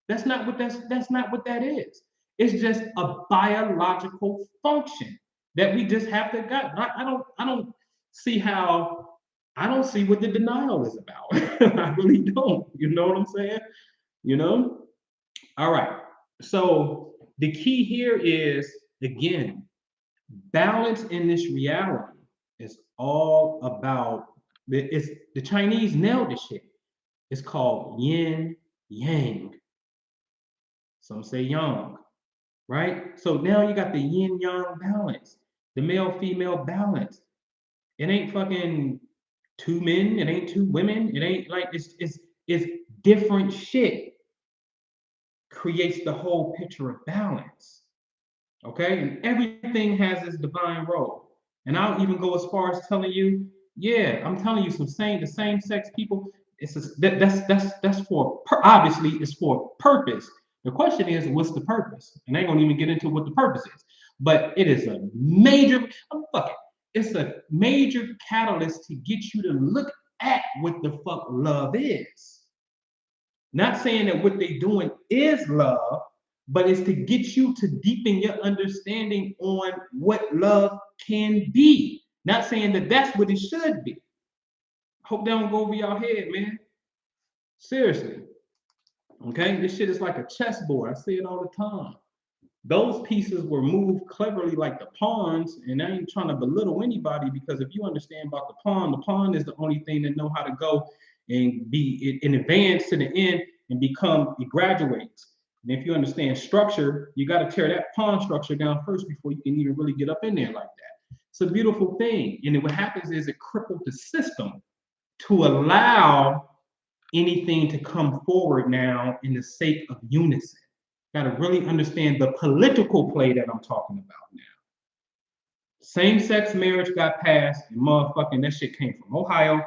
That's not what that is. It's just a biological function that we just have to got. I don't see how I don't see what the denial is about. I really don't. You know what I'm saying? You know? All right. So the key here is, again, balance in this reality is all about it's the Chinese nailed this shit. It's called yin yang. Some say yang, right? So now you got the yin yang balance, the male female balance. It ain't fucking two men, it ain't two women, it ain't like it's different shit creates the whole picture of balance. Okay, and everything has its divine role. And I'll even go as far as telling you, yeah, I'm telling you, the same sex people. That's for obviously it's for purpose. The question is, what's the purpose? And I ain't gonna even get into what the purpose is. But it is a major, it's a major catalyst to get you to look at what the fuck love is. Not saying that what they're doing is love, but it's to get you to deepen your understanding on what love can be. Not saying that that's what it should be. Hope they don't go over your head, man. Seriously. Okay? This shit is like a chessboard. I say it all the time. Those pieces were moved cleverly like the pawns, and I ain't trying to belittle anybody, because if you understand about the pawn is the only thing that know how to go and be in advance to the end and become, it graduates. And if you understand structure, you got to tear that pawn structure down first before you can even really get up in there like that. It's a beautiful thing. And then what happens is it crippled the system to allow anything to come forward now in the sake of unison. Got to really understand the political play that I'm talking about now. Same-sex marriage got passed, and motherfucking that shit came from Ohio,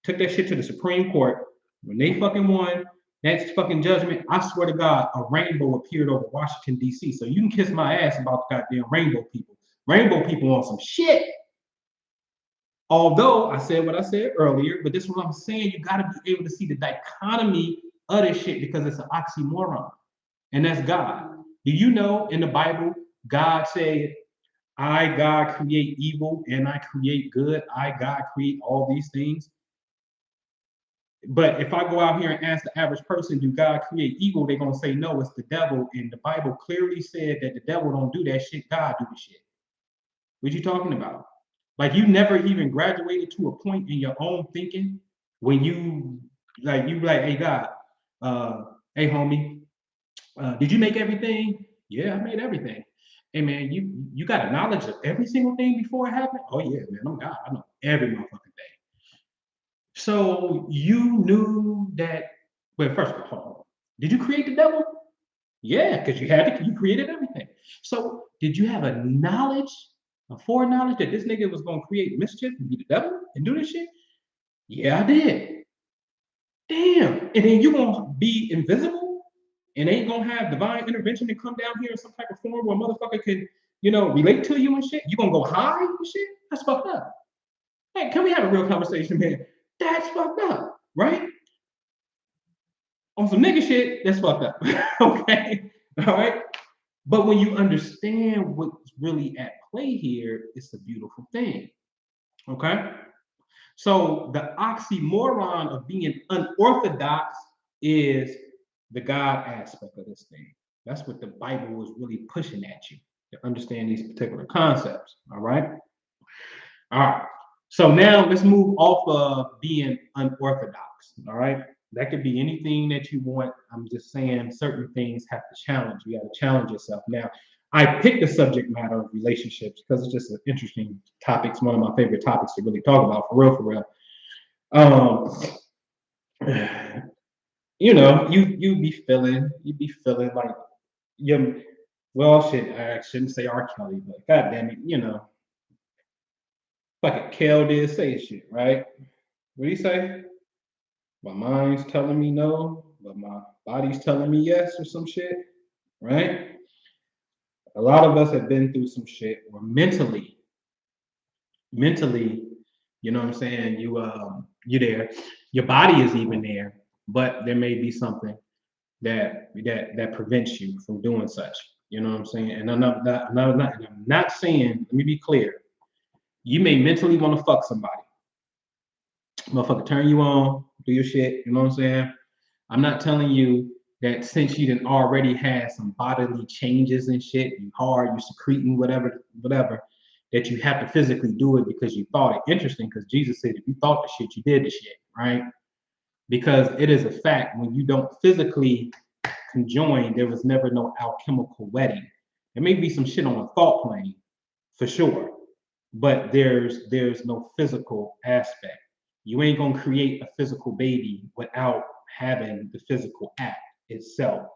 took that shit to the Supreme Court. When they fucking won that fucking judgment, I swear to God, a rainbow appeared over Washington, D.C. So you can kiss my ass about the goddamn rainbow people. Rainbow people on some shit. Although I said what I said earlier, but this is what I'm saying, you got to be able to see the dichotomy of this shit, because it's an oxymoron. And that's God. Do you know in the Bible, God said, I, God, create evil and I create good. I, God, create all these things. But if I go out here and ask the average person, do God create evil? They're going to say, no, it's the devil. And the Bible clearly said that the devil don't do that shit. God do the shit. What you talking about? Like, you never even graduated to a point in your own thinking when you like, hey, God, hey, homie, did you make everything? Yeah, I made everything. Hey man, you got a knowledge of every single thing before it happened? Oh yeah, man, I'm God. I know every motherfucking thing. So you knew that. Well, first of all, did you create the devil? Yeah, because you had to. You created everything. So did you have a foreknowledge that this nigga was gonna create mischief and be the devil and do this shit? Yeah, I did. Damn. And then you gonna be invisible and ain't gonna have divine intervention and come down here in some type of form where a motherfucker can, relate to you and shit. You gonna go high and shit? That's fucked up. Hey, can we have a real conversation, man? That's fucked up, right? On some nigga shit, that's fucked up. Okay. All right. But when you understand what's really at play here, it's a beautiful thing. Okay. So the oxymoron of being unorthodox is the God aspect of this thing. That's what the Bible is really pushing at you to understand these particular concepts. All right. All right. So now let's move off of being unorthodox. All right. That could be anything that you want. I'm just saying certain things have to challenge. You got to challenge yourself. Now, I picked the subject matter of relationships because it's just an interesting topic. It's one of my favorite topics to really talk about, for real, for real. Um, you be feeling like you. Well, shit. I shouldn't say R. Kelly, but God damn it, fucking Kel did say shit, right? What do you say? My mind's telling me no, but my body's telling me yes, or some shit, right? A lot of us have been through some shit where mentally, you know what I'm saying? You there, your body is even there, but there may be something that prevents you from doing such. You know what I'm saying? And I'm not saying. Let me be clear. You may mentally want to fuck somebody, motherfucker, turn you on, do your shit. You know what I'm saying? I'm not telling you that since you didn't already had some bodily changes and shit, you hard, you secreting whatever, that you have to physically do it because you thought it interesting. Because Jesus said, if you thought the shit, you did the shit, right? Because it is a fact when you don't physically conjoin, there was never no alchemical wedding. There may be some shit on a thought plane, for sure, but there's no physical aspect. You ain't gonna create a physical baby without having the physical act itself.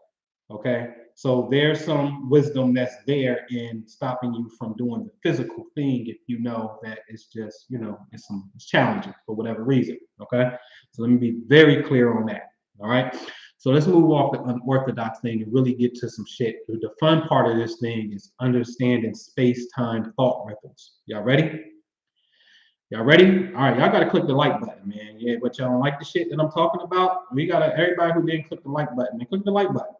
Okay, so there's some wisdom that's there in stopping you from doing the physical thing if you know that it's just it's challenging for whatever reason. Okay, so let me be very clear on that. All right, so let's move off the unorthodox thing and really get to some shit. The fun part of this thing is understanding space-time thought ripples. Y'all ready? Y'all ready? All right, y'all gotta click the like button, man. Yeah, but y'all don't like the shit that I'm talking about? We gotta everybody who didn't click the like button, man, click the like button.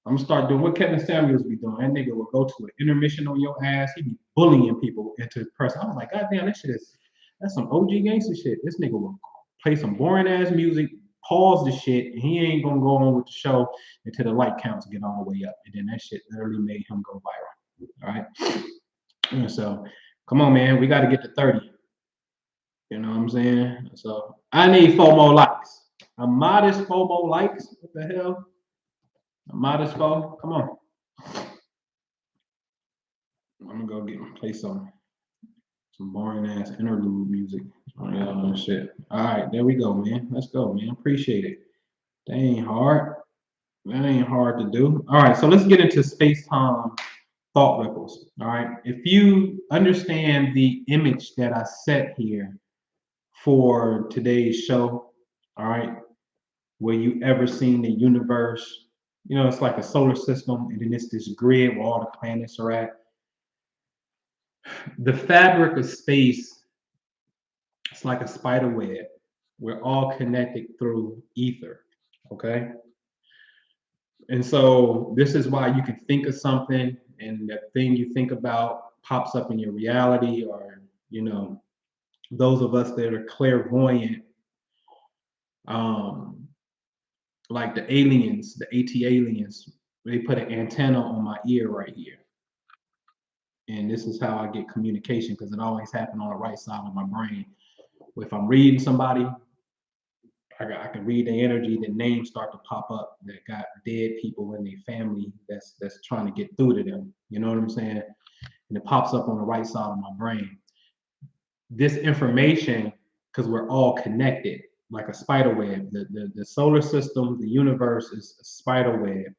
I'm gonna start doing what Kevin Samuels be doing. That nigga will go to an intermission on your ass. He be bullying people into person. I was like, God damn, that's some OG gangster shit. This nigga will play some boring ass music, pause the shit, and he ain't gonna go on with the show until the like counts get all the way up. And then that shit literally made him go viral. All right. And so come on, man, we gotta get to 30. You know what I'm saying? So I need 4 more likes. A modest 4 more likes. What the hell? A modest 4? Come on. I'm gonna go play some boring ass interlude music. Shit. All right, there we go, man. Let's go, man. Appreciate it. That ain't hard. That ain't hard to do. All right, so let's get into space-time thought ripples. All right. If you understand the image that I set here for today's show, all right, where you ever seen the universe, it's like a solar system, and then it's this grid where all the planets are at. The fabric of space, it's like a spider web. We're all connected through ether. Okay. And so this is why you can think of something and that thing you think about pops up in your reality, or, those of us that are clairvoyant, like the aliens, the AT aliens, they put an antenna on my ear right here. And this is how I get communication because it always happened on the right side of my brain. If I'm reading somebody, I can read the energy, the names start to pop up that got dead people in their family that's trying to get through to them. You know what I'm saying? And it pops up on the right side of my brain. This information because we're all connected like a spider web. The solar system, the universe is a spider web.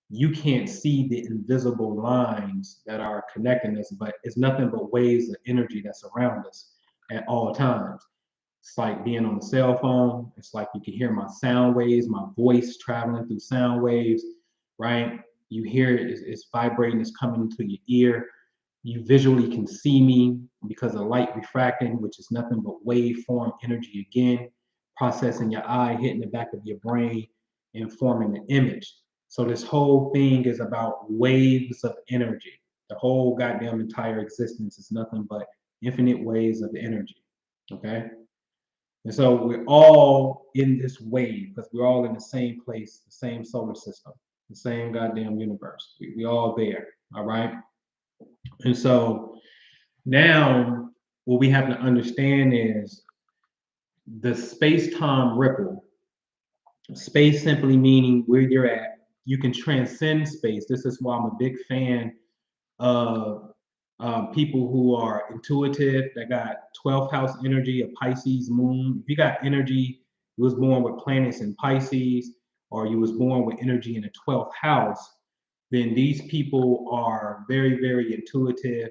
You can't see the invisible lines that are connecting us, but it's nothing but waves of energy that's around us at all times. It's like being on a cell phone. It's like you can hear my sound waves, my voice traveling through sound waves, right? You hear it, it's vibrating, it's coming into your ear. You visually can see me because of light refracting, which is nothing but waveform energy again, processing your eye, hitting the back of your brain, and forming an image. So this whole thing is about waves of energy. The whole goddamn entire existence is nothing but infinite waves of energy. Okay? And so we're all in this wave because we're all in the same place, the same solar system, the same goddamn universe. We all there. All right. And so now what we have to understand is the space-time ripple. Space simply meaning where you're at. You can transcend space. This is why I'm a big fan of people who are intuitive, that got 12th house energy, a Pisces moon. If you got energy, you was born with planets in Pisces, or you was born with energy in the 12th house, then these people are very, very intuitive,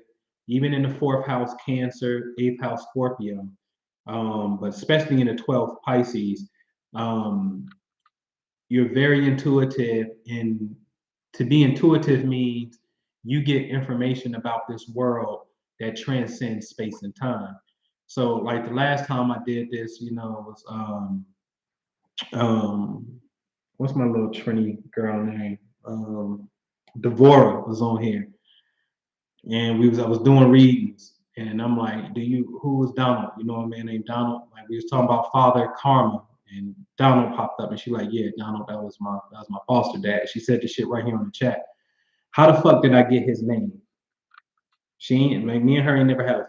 even in the 4th house, Cancer, 8th house, Scorpio, but especially in the 12th, Pisces. Um, you're very intuitive, and to be intuitive means you get information about this world that transcends space and time. So like the last time I did this, was um what's my little Trini girl name? Devora was on here, and I was doing readings, and I'm like, who was Donald? You know a man named Donald? Like we was talking about Father Karma, and Donald popped up, and she like, yeah, Donald, that was my foster dad. She said this shit right here on the chat. How the fuck did I get his name? She ain't like me and her ain't never had a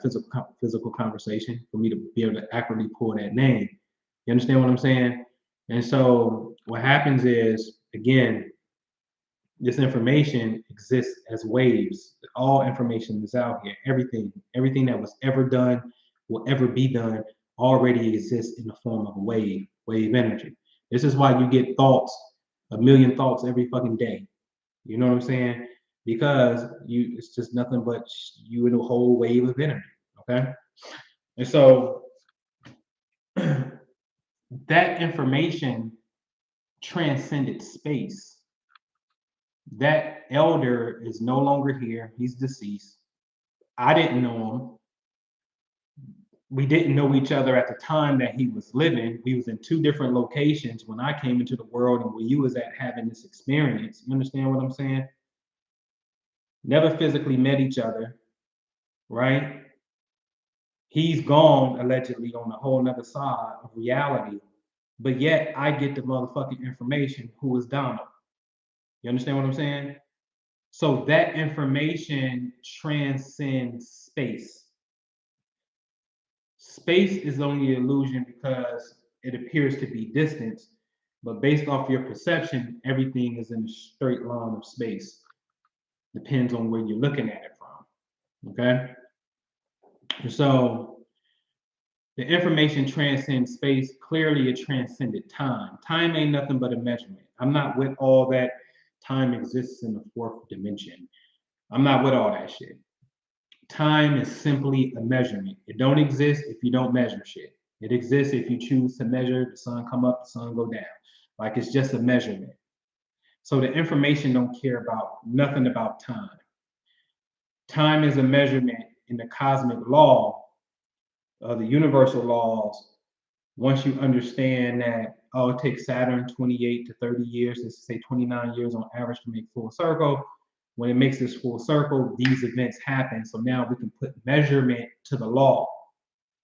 physical conversation for me to be able to accurately pull that name. You understand what I'm saying? And so what happens is, again, this information exists as waves. All information is out here. Everything that was ever done, will ever be done, already exists in the form of a wave energy. This is why you get thoughts, a million thoughts every fucking day. You know what I'm saying? Because it's just nothing but you in a whole wave of energy. Okay. And so that information transcended space. That elder is no longer here. He's deceased. I didn't know him. We didn't know each other at the time that he was living. We was in two different locations when I came into the world and where you was at having this experience. You understand what I'm saying? Never physically met each other, right? He's gone allegedly on a whole nother side of reality, but yet I get the motherfucking information who is Donald. You understand what I'm saying? So that information transcends space. Space is only an illusion because it appears to be distance, but based off your perception, everything is in a straight line of space. Depends on where you're looking at it from. Okay? So the information transcends space. Clearly, it transcended time. Time ain't nothing but a measurement. I'm not with all that time exists in the fourth dimension. I'm not with all that shit. Time is simply a measurement. It don't exist if you don't measure shit. It exists if you choose to measure the sun come up, the sun go down. Like it's just a measurement. So the information don't care about nothing about time. Time is a measurement in the cosmic law, the universal laws. Once you understand that, oh, it takes Saturn 28 to 30 years, let's say 29 years on average to make full circle. When it makes this full circle, these events happen. So now we can put measurement to the law.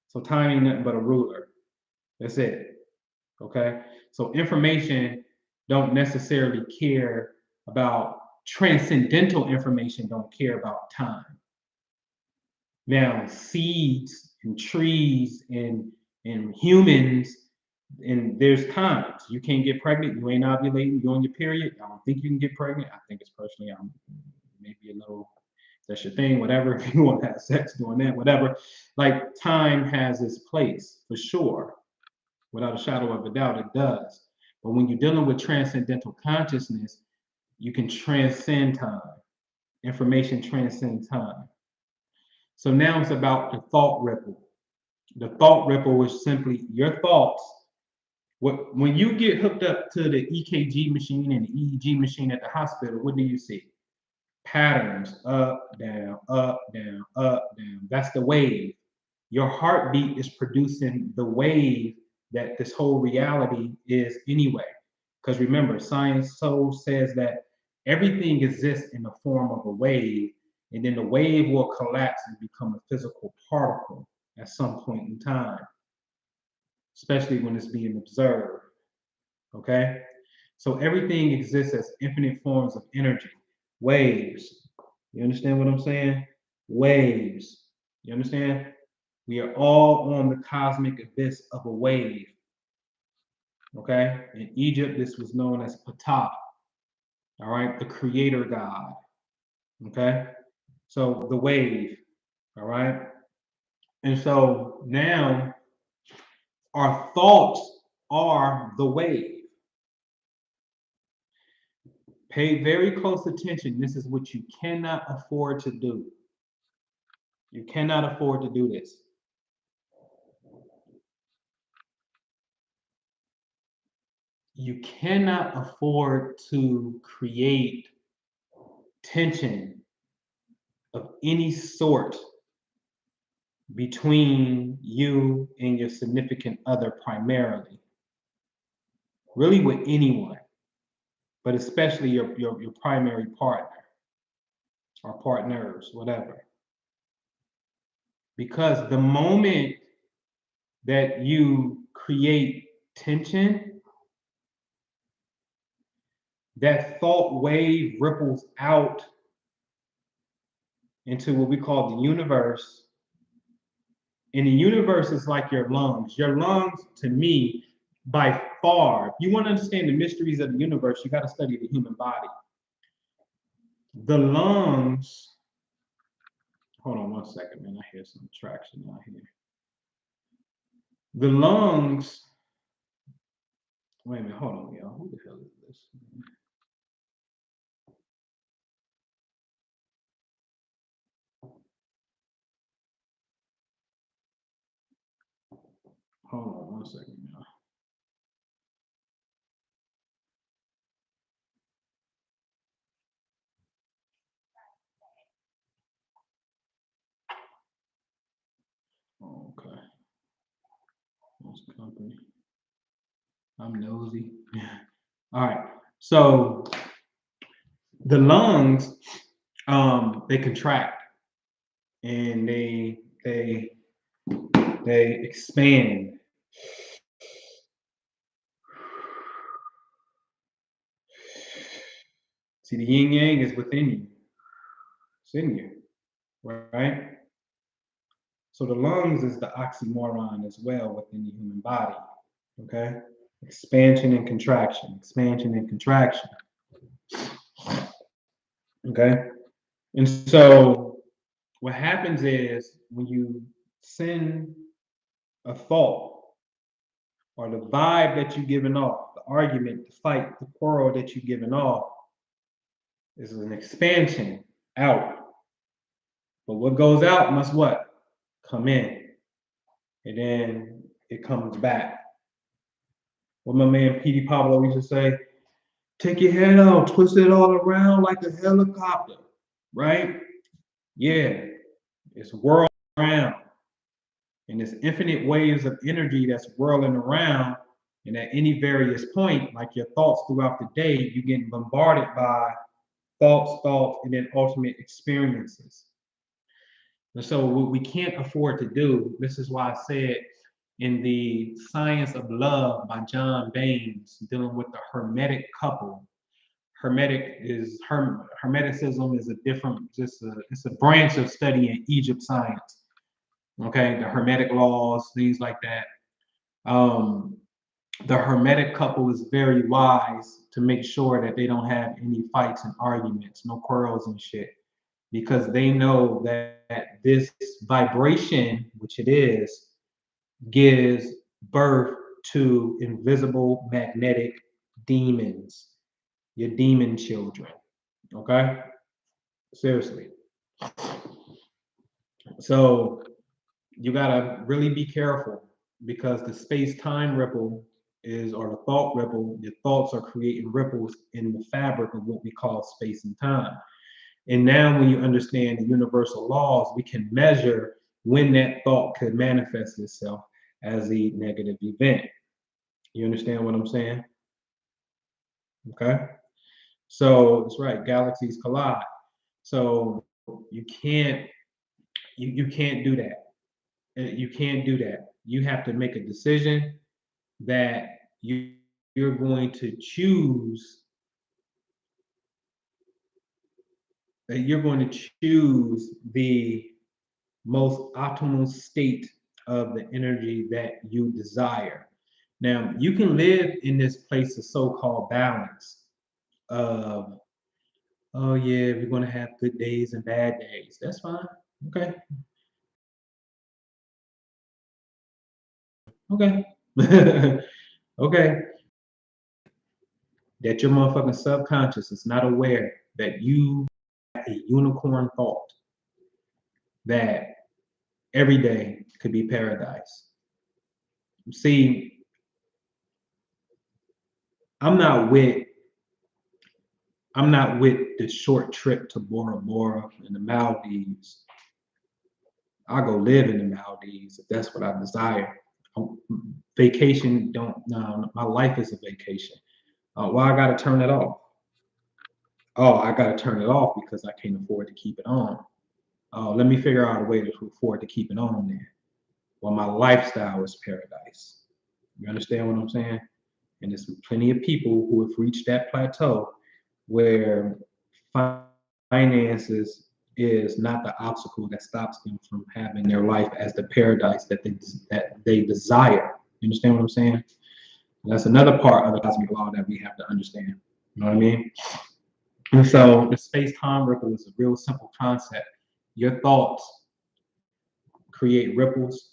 So time ain't nothing but a ruler. That's it. Okay. So information don't necessarily care about transcendental information, don't care about time. Now, seeds and trees and humans, and there's times you can't get pregnant, you ain't ovulating, you're on your period. I don't think you can get pregnant. I think it's personally, I'm maybe a little that's your thing, whatever. If you want to have sex doing that, whatever. Like time has its place for sure, without a shadow of a doubt, it does. But when you're dealing with transcendental consciousness, you can transcend time. Information transcends time. So now it's about the thought ripple. The thought ripple is simply your thoughts. When you get hooked up to the EKG machine and the EEG machine at the hospital, what do you see? Patterns, up, down, up, down, up, down. That's the wave. Your heartbeat is producing the wave that this whole reality is anyway. Because remember, science so says that everything exists in the form of a wave, and then the wave will collapse and become a physical particle at some point in time, especially when it's being observed. Okay? So everything exists as infinite forms of energy, waves. You understand what I'm saying? Waves. You understand? We are all on the cosmic abyss of a wave. Okay? In Egypt, this was known as Ptah. All right? The creator god. Okay? So the wave. All right? And so now our thoughts are the wave. Pay very close attention. This is what you cannot afford to do. You cannot afford to do this. You cannot afford to create tension of any sort between you and your significant other primarily. Really with anyone, but especially your primary partner or partners, whatever. Because the moment that you create tension, that thought wave ripples out into what we call the universe. And the universe is like your lungs. Your lungs, to me, by far, if you want to understand the mysteries of the universe, you got to study the human body. The lungs, hold on one second, man. I hear some traction out here. The lungs, wait a minute, hold on, y'all. Who the hell is this? Hold on one second, y'all. Oh, okay. That's company. I'm nosy. All right. So the lungs, they contract and they expand. See, the yin yang is within you. It's in you, right? So the lungs is the oxymoron as well within the human body. Okay? Expansion and contraction, expansion and contraction. Okay? And so what happens is when you send a thought or the vibe that you're giving off, the argument, the fight, the quarrel that you're giving off is an expansion out. But what goes out must what? Come in. And then it comes back. What my man P.D. Pablo used to say, take your head out, twist it all around like a helicopter, right? Yeah, it's whirling around. And there's infinite waves of energy that's whirling around. And at any various point, like your thoughts throughout the day, you're getting bombarded by thoughts, and then ultimate experiences. And so what we can't afford to do, this is why I said in the Science of Love by John Baines, dealing with the Hermetic couple. Hermeticism is a different, it's a branch of studying Egypt science. Okay, the Hermetic laws, things like that. The Hermetic couple is very wise to make sure that they don't have any fights and arguments, no quarrels and shit. because they know that this vibration, which it is, gives birth to invisible magnetic demons, your demon children. Okay? Seriously. So you gotta really be careful because the space-time ripple is, or the thought ripple, your thoughts are creating ripples in the fabric of what we call space and time. And now when you understand the universal laws, we can measure when that thought could manifest itself as a negative event. You understand what I'm saying? Okay. So that's right, galaxies collide. So you can't do that. You can't do that. You have to make a decision that you're going to choose, that you're going to choose the most optimal state of the energy that you desire. Now, you can live in this place of so-called balance of, oh yeah, we're going to have good days and bad days. That's fine. Okay. Okay. Okay. That your motherfucking subconscious is not aware that you have a unicorn thought that every day could be paradise. See, I'm not with I'm not with the short trip to Bora Bora and the Maldives. I'll go live in the Maldives if that's what I desire. Vacation don't, no, my life is a vacation. Why I gotta turn it off? Oh, I gotta turn it off because I can't afford to keep it on. Let me figure out a way to afford to keep it on there. Well, my lifestyle is paradise. You understand what I'm saying? And there's plenty of people who have reached that plateau where finances is not the obstacle that stops them from having their life as the paradise that they desire. You understand what I'm saying? And that's another part of the cosmic law that we have to understand. You know what I mean? And so the space-time ripple is a real simple concept. Your thoughts create ripples.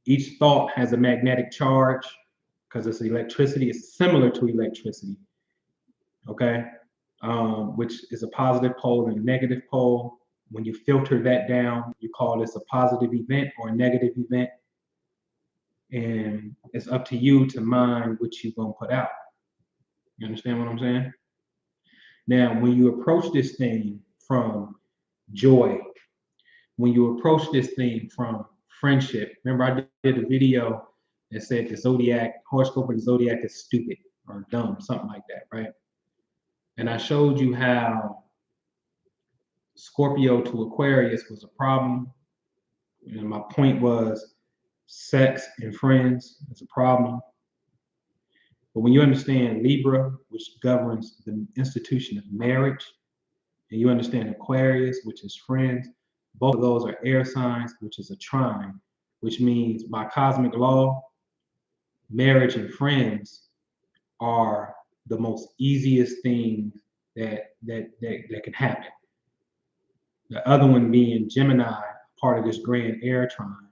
Each thought has a magnetic charge because it's electricity. It's similar to electricity. Okay, which is a positive pole and a negative pole. When you filter that down, you call this a positive event or a negative event. And it's up to you to mind what you're going to put out. You understand what I'm saying? Now, when you approach this thing from joy, when you approach this thing from friendship, remember I did a video that said the zodiac, horoscope of the zodiac is stupid or dumb, something like that, right? And I showed you how Scorpio to Aquarius was a problem. And my point was sex and friends is a problem. But when you understand Libra, which governs the institution of marriage, and you understand Aquarius, which is friends, both of those are air signs, which is a trine, which means by cosmic law, marriage and friends are the most easiest things that can happen. The other one being Gemini, part of this grand air trine.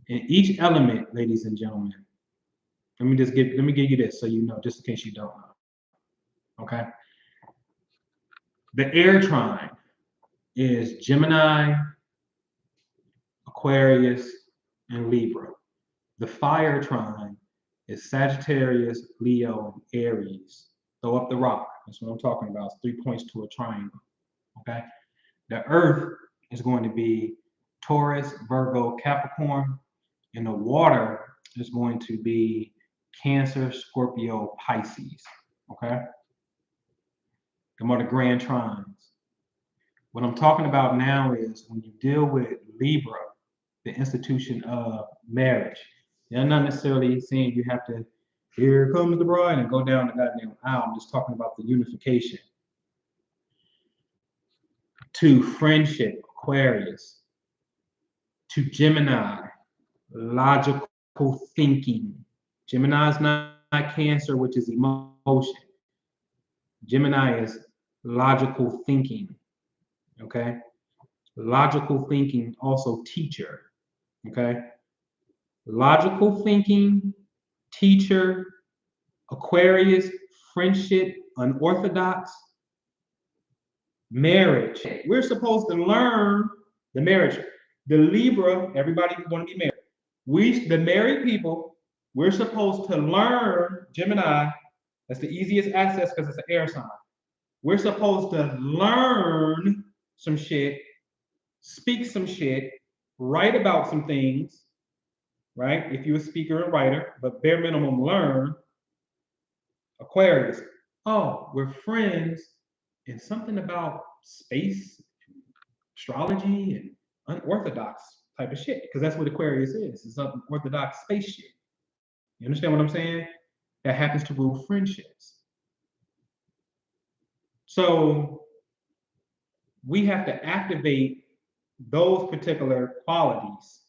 And each element, ladies and gentlemen, let me give you this so you know, just in case you don't know. Okay. The air trine is Gemini, Aquarius, and Libra. The fire trine is Sagittarius, Leo, and Aries. Throw up the rock. That's what I'm talking about. It's 3 points to a triangle. Okay. The earth is going to be Taurus, Virgo, Capricorn, and the water is going to be Cancer, Scorpio, Pisces. Okay. Them are the grand trines. What I'm talking about now is when you deal with Libra, the institution of marriage. I'm not necessarily saying you have to, here comes the bride, and go down the goddamn aisle. I'm just talking about the unification. To friendship, Aquarius. To Gemini, logical thinking. Gemini is not Cancer, which is emotion. Gemini is logical thinking, okay? Logical thinking, also teacher, okay? Logical thinking, teacher, Aquarius, friendship, unorthodox, marriage. We're supposed to learn the marriage. The Libra, everybody want to be married. The married people, we're supposed to learn, Gemini, that's the easiest access because it's an air sign. We're supposed to learn some shit, speak some shit, write about some things, right? If you're a speaker and writer, but bare minimum learn. Aquarius, oh, we're friends, and something about space, astrology, and unorthodox type of shit, because that's what Aquarius is. It's unorthodox space shit. You understand what I'm saying? That happens to rule friendships. So we have to activate those particular qualities,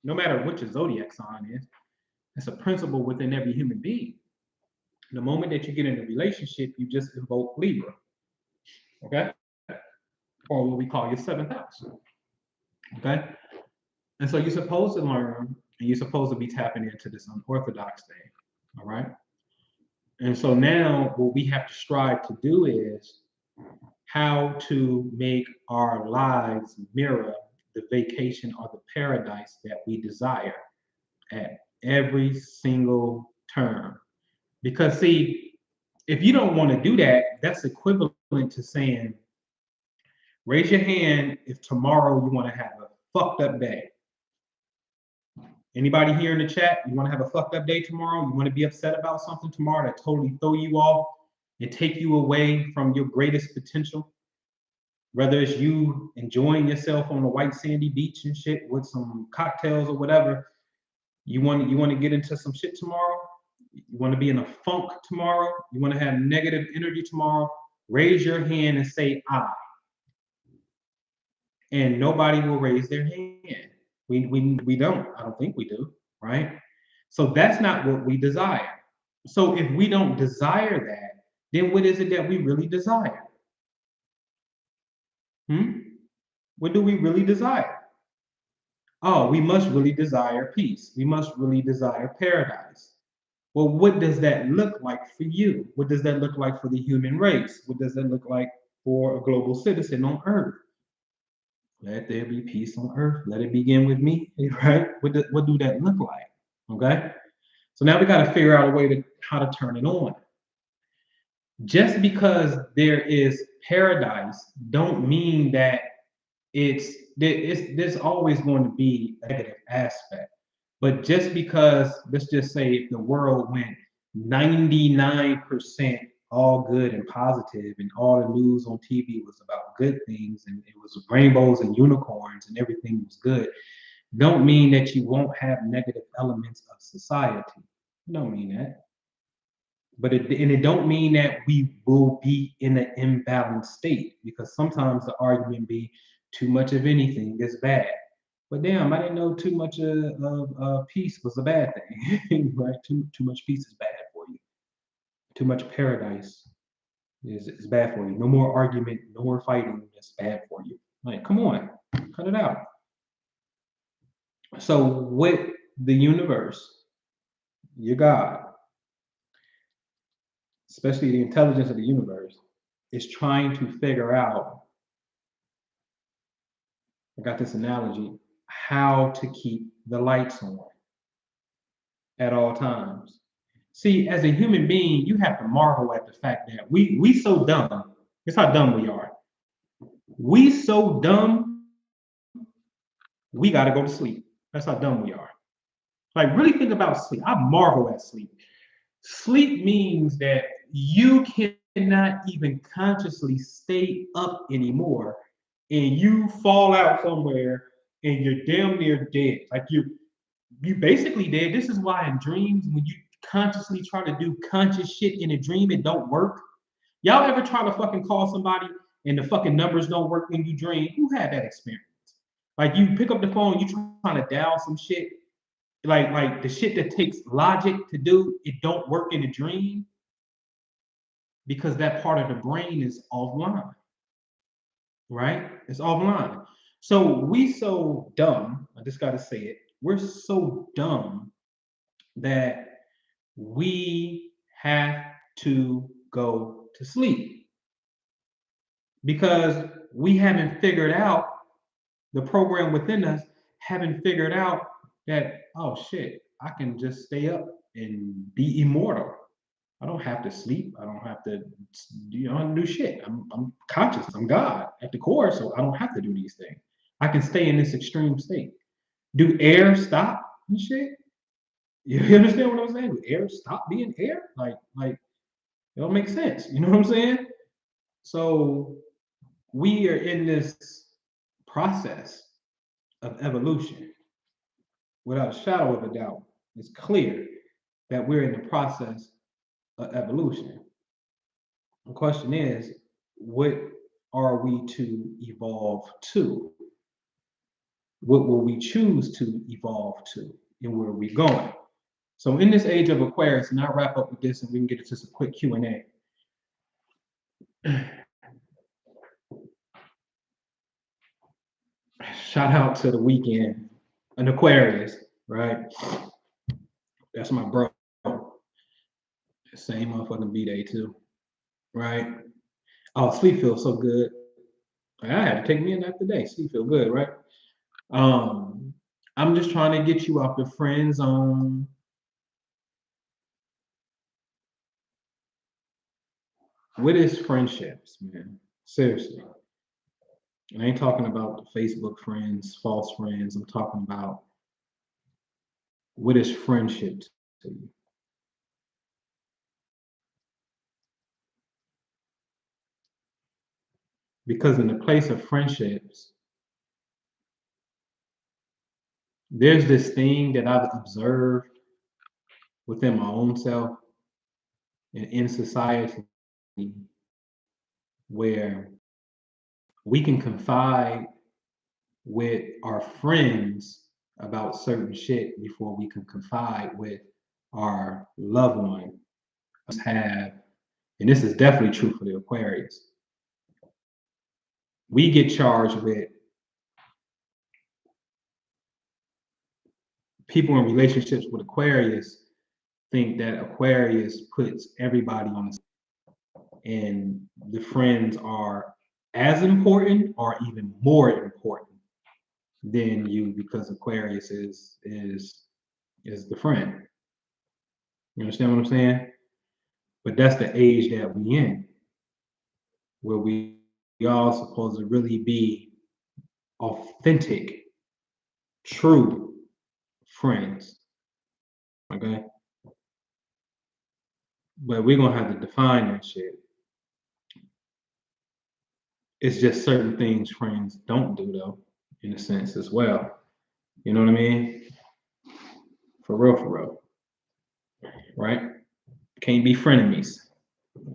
no matter which a zodiac sign is. It's a principle within every human being. The moment that you get in a relationship, you just invoke Libra, okay? Or what we call your seventh house, okay? And so you're supposed to learn and you're supposed to be tapping into this unorthodox thing, all right? And so now what we have to strive to do is how to make our lives mirror the vacation or the paradise that we desire at every single turn. Because, see, if you don't want to do that, that's equivalent to saying, raise your hand if tomorrow you want to have a fucked up day. Anybody here in the chat, you want to have a fucked up day tomorrow? You want to be upset about something tomorrow that totally throw you off and take you away from your greatest potential? Whether it's you enjoying yourself on a white sandy beach and shit with some cocktails or whatever, you want to get into some shit tomorrow? You want to be in a funk tomorrow? You want to have negative energy tomorrow? Raise your hand and say I. And nobody will raise their hand. We don't. I don't think we do, right? So that's not what we desire. So if we don't desire that, then what is it that we really desire? What do we really desire? Oh, we must really desire peace. We must really desire paradise. Well, what does that look like for you? What does that look like for the human race? What does that look like for a global citizen on Earth? Let there be peace on earth. Let it begin with me, right? What do that look like? Okay. So now we got to figure out a way to how to turn it on. Just because there is paradise, don't mean that there's always going to be a negative aspect. But just because, let's just say, if the world went 99% all good and positive, and all the news on TV was about good things, and it was rainbows and unicorns, and everything was good, don't mean that you won't have negative elements of society. Don't mean that. But it don't mean that we will be in an imbalanced state, because sometimes the argument be too much of anything is bad. But damn, I didn't know too much of peace was a bad thing, right? Too much peace is bad for you. Too much paradise is bad for you. No more argument, no more fighting. That's bad for you. Like, come on, cut it out. So with the universe, your God, especially the intelligence of the universe, is trying to figure out, I got this analogy, how to keep the lights on at all times. See, as a human being, you have to marvel at the fact that we so dumb. It's how dumb we are. We so dumb, we got to go to sleep. That's how dumb we are. Like, really think about sleep. I marvel at sleep. Sleep means that you cannot even consciously stay up anymore, and you fall out somewhere and you're damn near dead. Like you basically dead. This is why in dreams, when you consciously try to do conscious shit in a dream, it don't work. Y'all ever try to fucking call somebody and the fucking numbers don't work when you dream? Who had that experience? Like, you pick up the phone, you trying to dial some shit, like the shit that takes logic to do, it don't work in a dream. because that part of the brain is offline, right? It's offline. So we so dumb, I just gotta say it, we're so dumb that we have to go to sleep because we haven't figured out the program within us, haven't figured out that, oh shit, I can just stay up and be immortal. I don't have to sleep. I don't have to, do shit. I'm conscious. I'm God at the core, so I don't have to do these things. I can stay in this extreme state. Do air stop and shit? You understand what I'm saying? Do air stop being air? Like it don't make sense. You know what I'm saying? So we are in this process of evolution without a shadow of a doubt. It's clear that we're in the process of evolution. The question is, what are we to evolve to? What will we choose to evolve to? And where are we going? So in this age of Aquarius, and I'll wrap up with this and we can get into some quick Q&A. Shout out to the weekend, an Aquarius, right? That's my bro. Same motherfucking B-Day too, right? Oh, sleep feels so good. I had to take me a nap today. Sleep feel good, right? Um, I'm just trying to get you off the friend zone. What is friendships, man? Seriously. And I ain't talking about the Facebook friends, false friends. I'm talking about what is friendship to you? Because in the place of friendships, there's this thing that I've observed within my own self and in society where we can confide with our friends about certain shit before we can confide with our loved one. Have, and this is definitely true for the Aquarius, we get charged with people in relationships with Aquarius think that Aquarius puts everybody on the, and the friends are as important or even more important than you because Aquarius is the friend. You understand what I'm saying? But that's the age that we in, where we all supposed to really be authentic, true friends. Okay? But we're gonna have to define that shit. It's just certain things friends don't do though, in a sense as well. You know what I mean? For real, right? Can't be frenemies.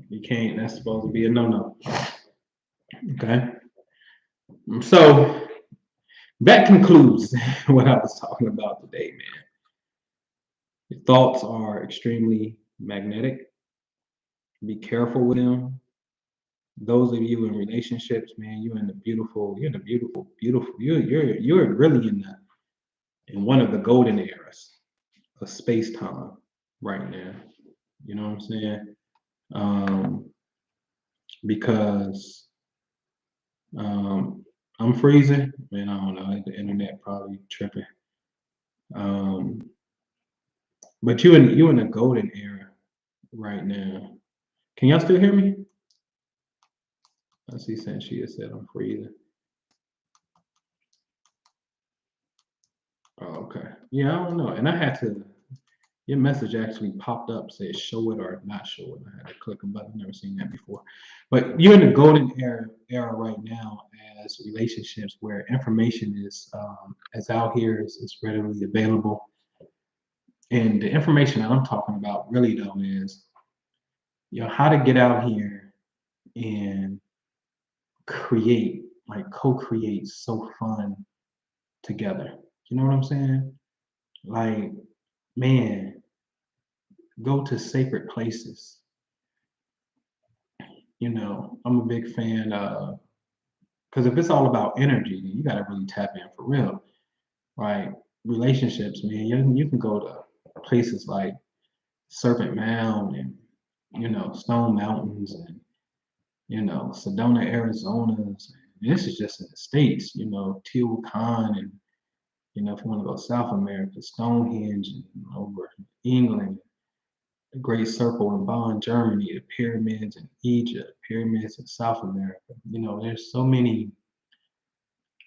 You can't. That's supposed to be a no-no. Okay. So that concludes what I was talking about today, man. Your thoughts are extremely magnetic. Be careful with them. Those of you in relationships, man, you're in the beautiful, you're really in one of the golden eras of space time right now. You know what I'm saying? Because I'm freezing, man. I don't know. The internet probably tripping. Um, but you in a golden era right now. Can y'all still hear me? I see Sanchia said I'm freezing. Oh, okay. Yeah, I don't know. And I had to, your message actually popped up, said show it or not show it. I had to click a button. I've never seen that before. But you're in the golden era right now as relationships where information is out here, is readily available. And the information that I'm talking about really though is, how to get out here and create, like co-create so fun together. You know what I'm saying? Like, man, go to sacred places. I'm a big fan because if it's all about energy, then you got to really tap in for real, right? Relationships, man. You can go to places like Serpent Mound and Stone Mountains and Sedona, Arizona. This is just in the States, Teotihuacan and if you want to go South America, Stonehenge and over England, the Great Circle in Bonn, Germany, the pyramids in Egypt, pyramids in South America. There's so many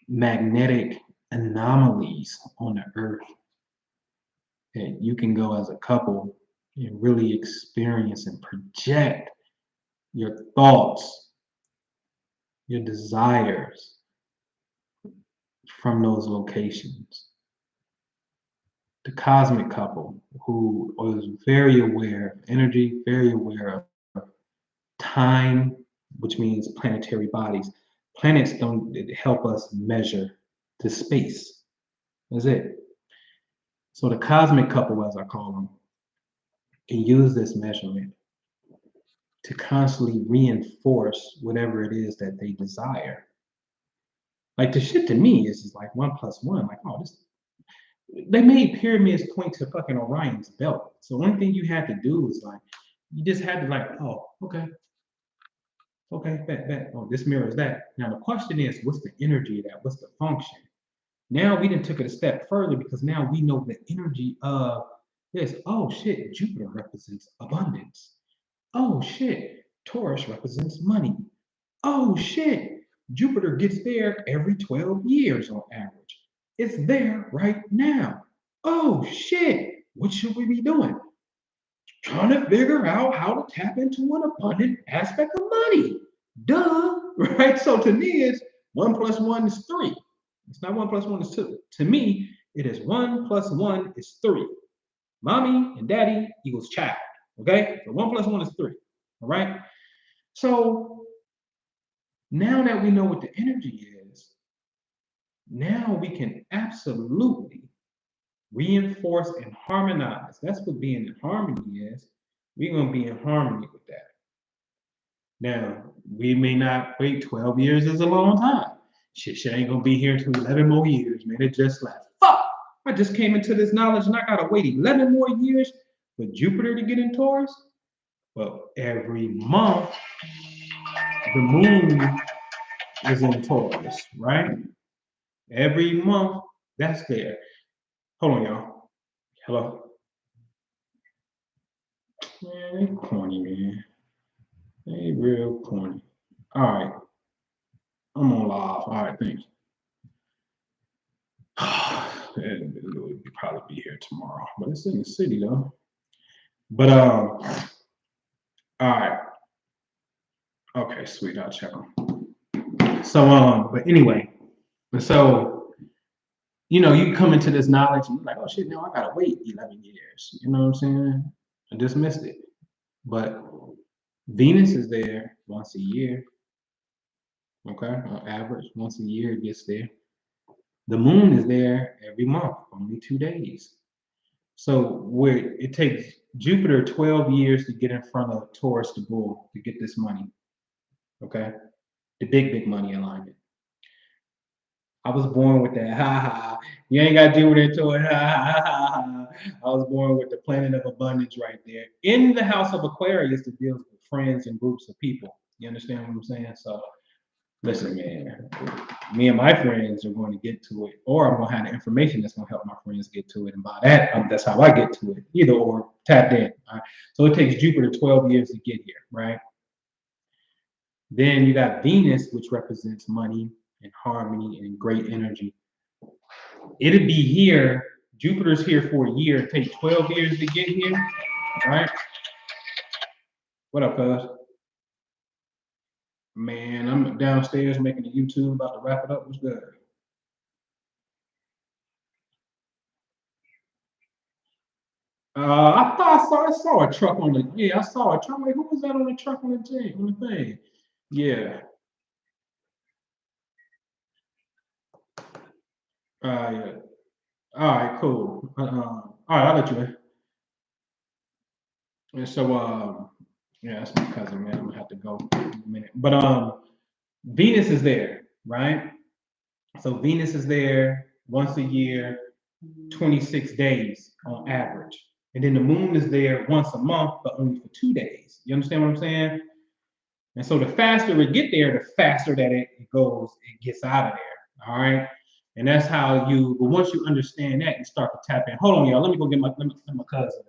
magnetic anomalies on the earth that you can go as a couple and really experience and project your thoughts, your desires from those locations. The cosmic couple who was very aware of energy, very aware of time, which means planetary bodies. Planets don't help us measure the space. That's it. So the cosmic couple, as I call them, can use this measurement to constantly reinforce whatever it is that they desire. Like the shit to me is just like 1 + 1. Like, oh, this they made pyramids point to fucking Orion's belt. So one thing you had to do was like, you just had to like, oh, okay, bet. Oh, this mirrors that. Now the question is, what's the energy of that? What's the function? Now we didn't took it a step further because now we know the energy of this. Oh shit, Jupiter represents abundance. Oh shit, Taurus represents money. Oh shit, Jupiter gets there every 12 years on average. It's there right now. Oh shit, what should we be doing? Trying to figure out how to tap into an abundant aspect of money. Duh, right? So to me, it's 1 + 1 is 3. It's not 1 + 1 is 2. To me, it is 1 + 1 is 3. Mommy and daddy equals child. Okay? So 1 + 1 is 3. All right? So now that we know what the energy is, now we can absolutely reinforce and harmonize. That's what being in harmony is. We're going to be in harmony with that. Now, we may not wait 12 years is a long time. Shit ain't going to be here until 11 more years, man. It just left. Fuck! I just came into this knowledge and I got to wait 11 more years for Jupiter to get in Taurus. Well, every month, the moon is in Taurus, right? Every month, that's there. Hold on, y'all. Hello? Man, they corny, man. They real corny. All right. I'm on live. All right, thanks. It would probably be here tomorrow, but it's in the city though. But all right. Okay, sweet. I'll check them. So but anyway, so you come into this knowledge and you're like, oh shit, now I gotta wait 11 years. You know what I'm saying? I just missed it. But Venus is there once a year. Okay, on average, once a year it gets there. The moon is there every month, only 2 days. So where it takes Jupiter 12 years to get in front of Taurus the bull to get this money. Okay, the big money alignment. I was born with that. Ha ha. You ain't got Jupiter into it. Ha ha ha. I was born with the planet of abundance right there in the house of Aquarius that deals with friends and groups of people. You understand what I'm saying? So listen, man, me and my friends are going to get to it, or I'm going to have the information that's going to help my friends get to it. And by that, that's how I get to it, either or tapped in. Right? So it takes Jupiter 12 years to get here, right? Then you got Venus, which represents money and harmony and great energy. It'll be here. Jupiter's here for a year. It takes 12 years to get here, right? What up, cuz? Man, I'm downstairs making a YouTube, about to wrap it up. What's good? I saw a truck on the I saw a truck. Like, who was that on the truck on the thing? Yeah. Yeah. All right, cool. All right, I'll let you in. And so Yeah, that's my cousin, man. I'm gonna have to go in a minute. But Venus is there, right? So Venus is there once a year, 26 days on average. And then the moon is there once a month, but only for 2 days. You understand what I'm saying? And so the faster it get there, the faster that it goes, it gets out of there. All right. And that's how you, but once you understand that, you start to tap in. Hold on, y'all. Let me go get my cousin.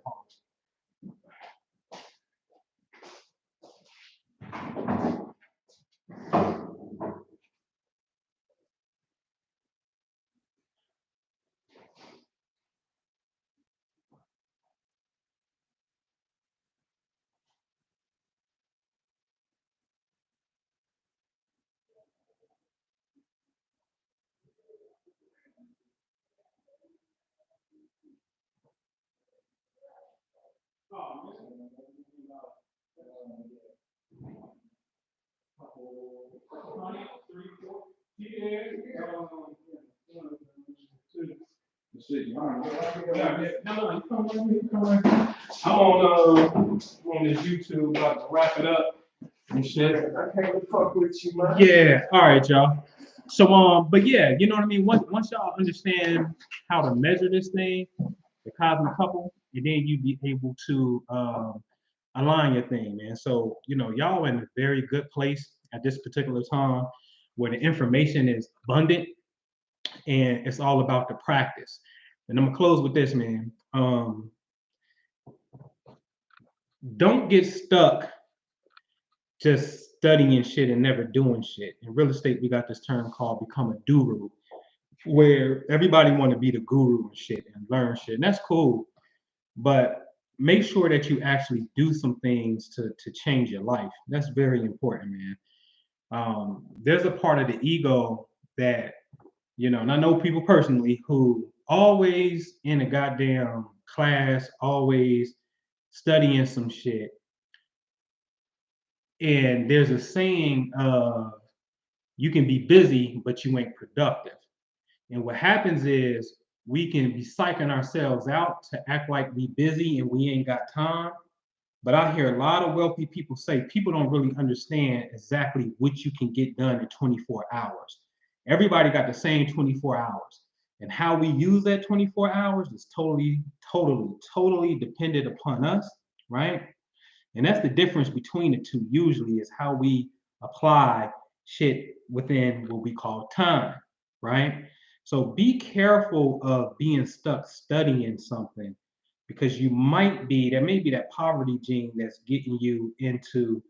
I'm on this YouTube about to wrap it up and shit. I can't fuck with you, man. Yeah, all right, y'all. So but yeah, you know what I mean. Once y'all understand how to measure this thing, the cosmic couple, and then you be able to align your thing, man. So y'all in a very good place at this particular time, where the information is abundant and it's all about the practice. And I'm gonna close with this, man. Don't get stuck just studying shit and never doing shit. In real estate, we got this term called become a guru, where everybody want to be the guru and shit and learn shit. And that's cool. But make sure that you actually do some things to change your life. That's very important, man. There's a part of the ego that, and I know people personally who always in a goddamn class, always studying some shit. And there's a saying you can be busy, but you ain't productive. And what happens is we can be psyching ourselves out to act like we busy and we ain't got time. But I hear a lot of wealthy people say people don't really understand exactly what you can get done in 24 hours. Everybody got the same 24 hours. And how we use that 24 hours is totally dependent upon us, right? And that's the difference between the two, usually, is how we apply shit within what we call time, right? So be careful of being stuck studying something, because there may be that poverty gene that's getting you into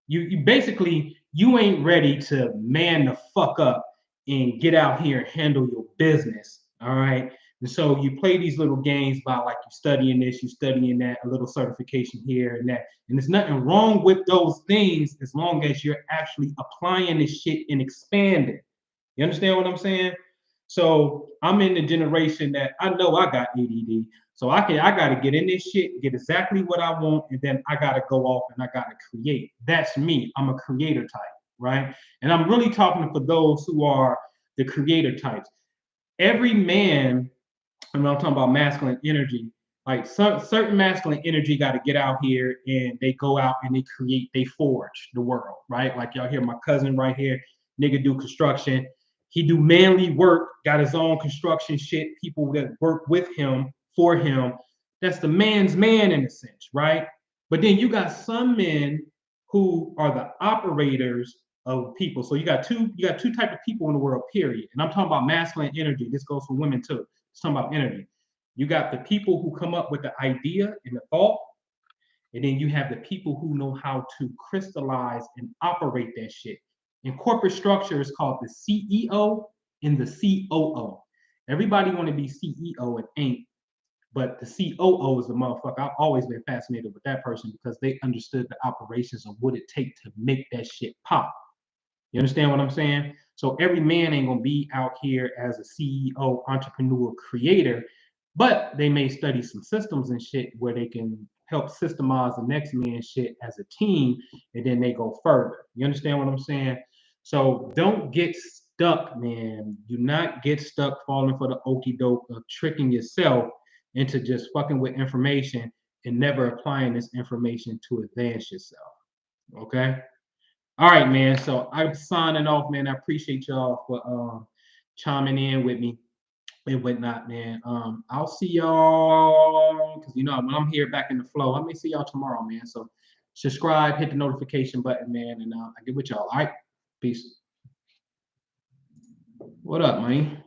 you basically you ain't ready to man the fuck up and get out here and handle your business. All right. And so you play these little games by, like, you studying this, you studying that, a little certification here and that. And there's nothing wrong with those things as long as you're actually applying this shit and expanding. You understand what I'm saying? So I'm in the generation that I know I got ADD. So I gotta get in this shit, get exactly what I want, and then I gotta go off and I gotta create. That's me. I'm a creator type, right? And I'm really talking for those who are the creator types. Every man, and when I'm talking about masculine energy, like certain masculine energy got to get out here and they go out and they create, they forge the world, right? Like y'all hear my cousin right here, nigga do construction. He do manly work, got his own construction shit, people that work with him, for him. That's the man's man in a sense, right? But then you got some men who are the operators of people. So you got two type of people in the world, period. And I'm talking about masculine energy. This goes for women too. It's talking about energy. You got the people who come up with the idea and the thought, and then you have the people who know how to crystallize and operate that shit. In corporate structure, it's called the CEO and the COO. Everybody want to be CEO and ain't, but the COO is the motherfucker. I've always been fascinated with that person because they understood the operations of what it takes to make that shit pop. You understand what I'm saying? So every man ain't gonna be out here as a CEO, entrepreneur, creator, but they may study some systems and shit where they can help systemize the next man's shit as a team, and then they go further. You understand what I'm saying? So don't get stuck, man. Do not get stuck falling for the okie doke of tricking yourself into just fucking with information and never applying this information to advance yourself. Okay. All right, man. So I'm signing off, man. I appreciate y'all for chiming in with me and whatnot, man. I'll see y'all because you know when I'm here back in the flow, I may see y'all tomorrow, man. So subscribe, hit the notification button, man, and I get with y'all. All right, peace. What up, man?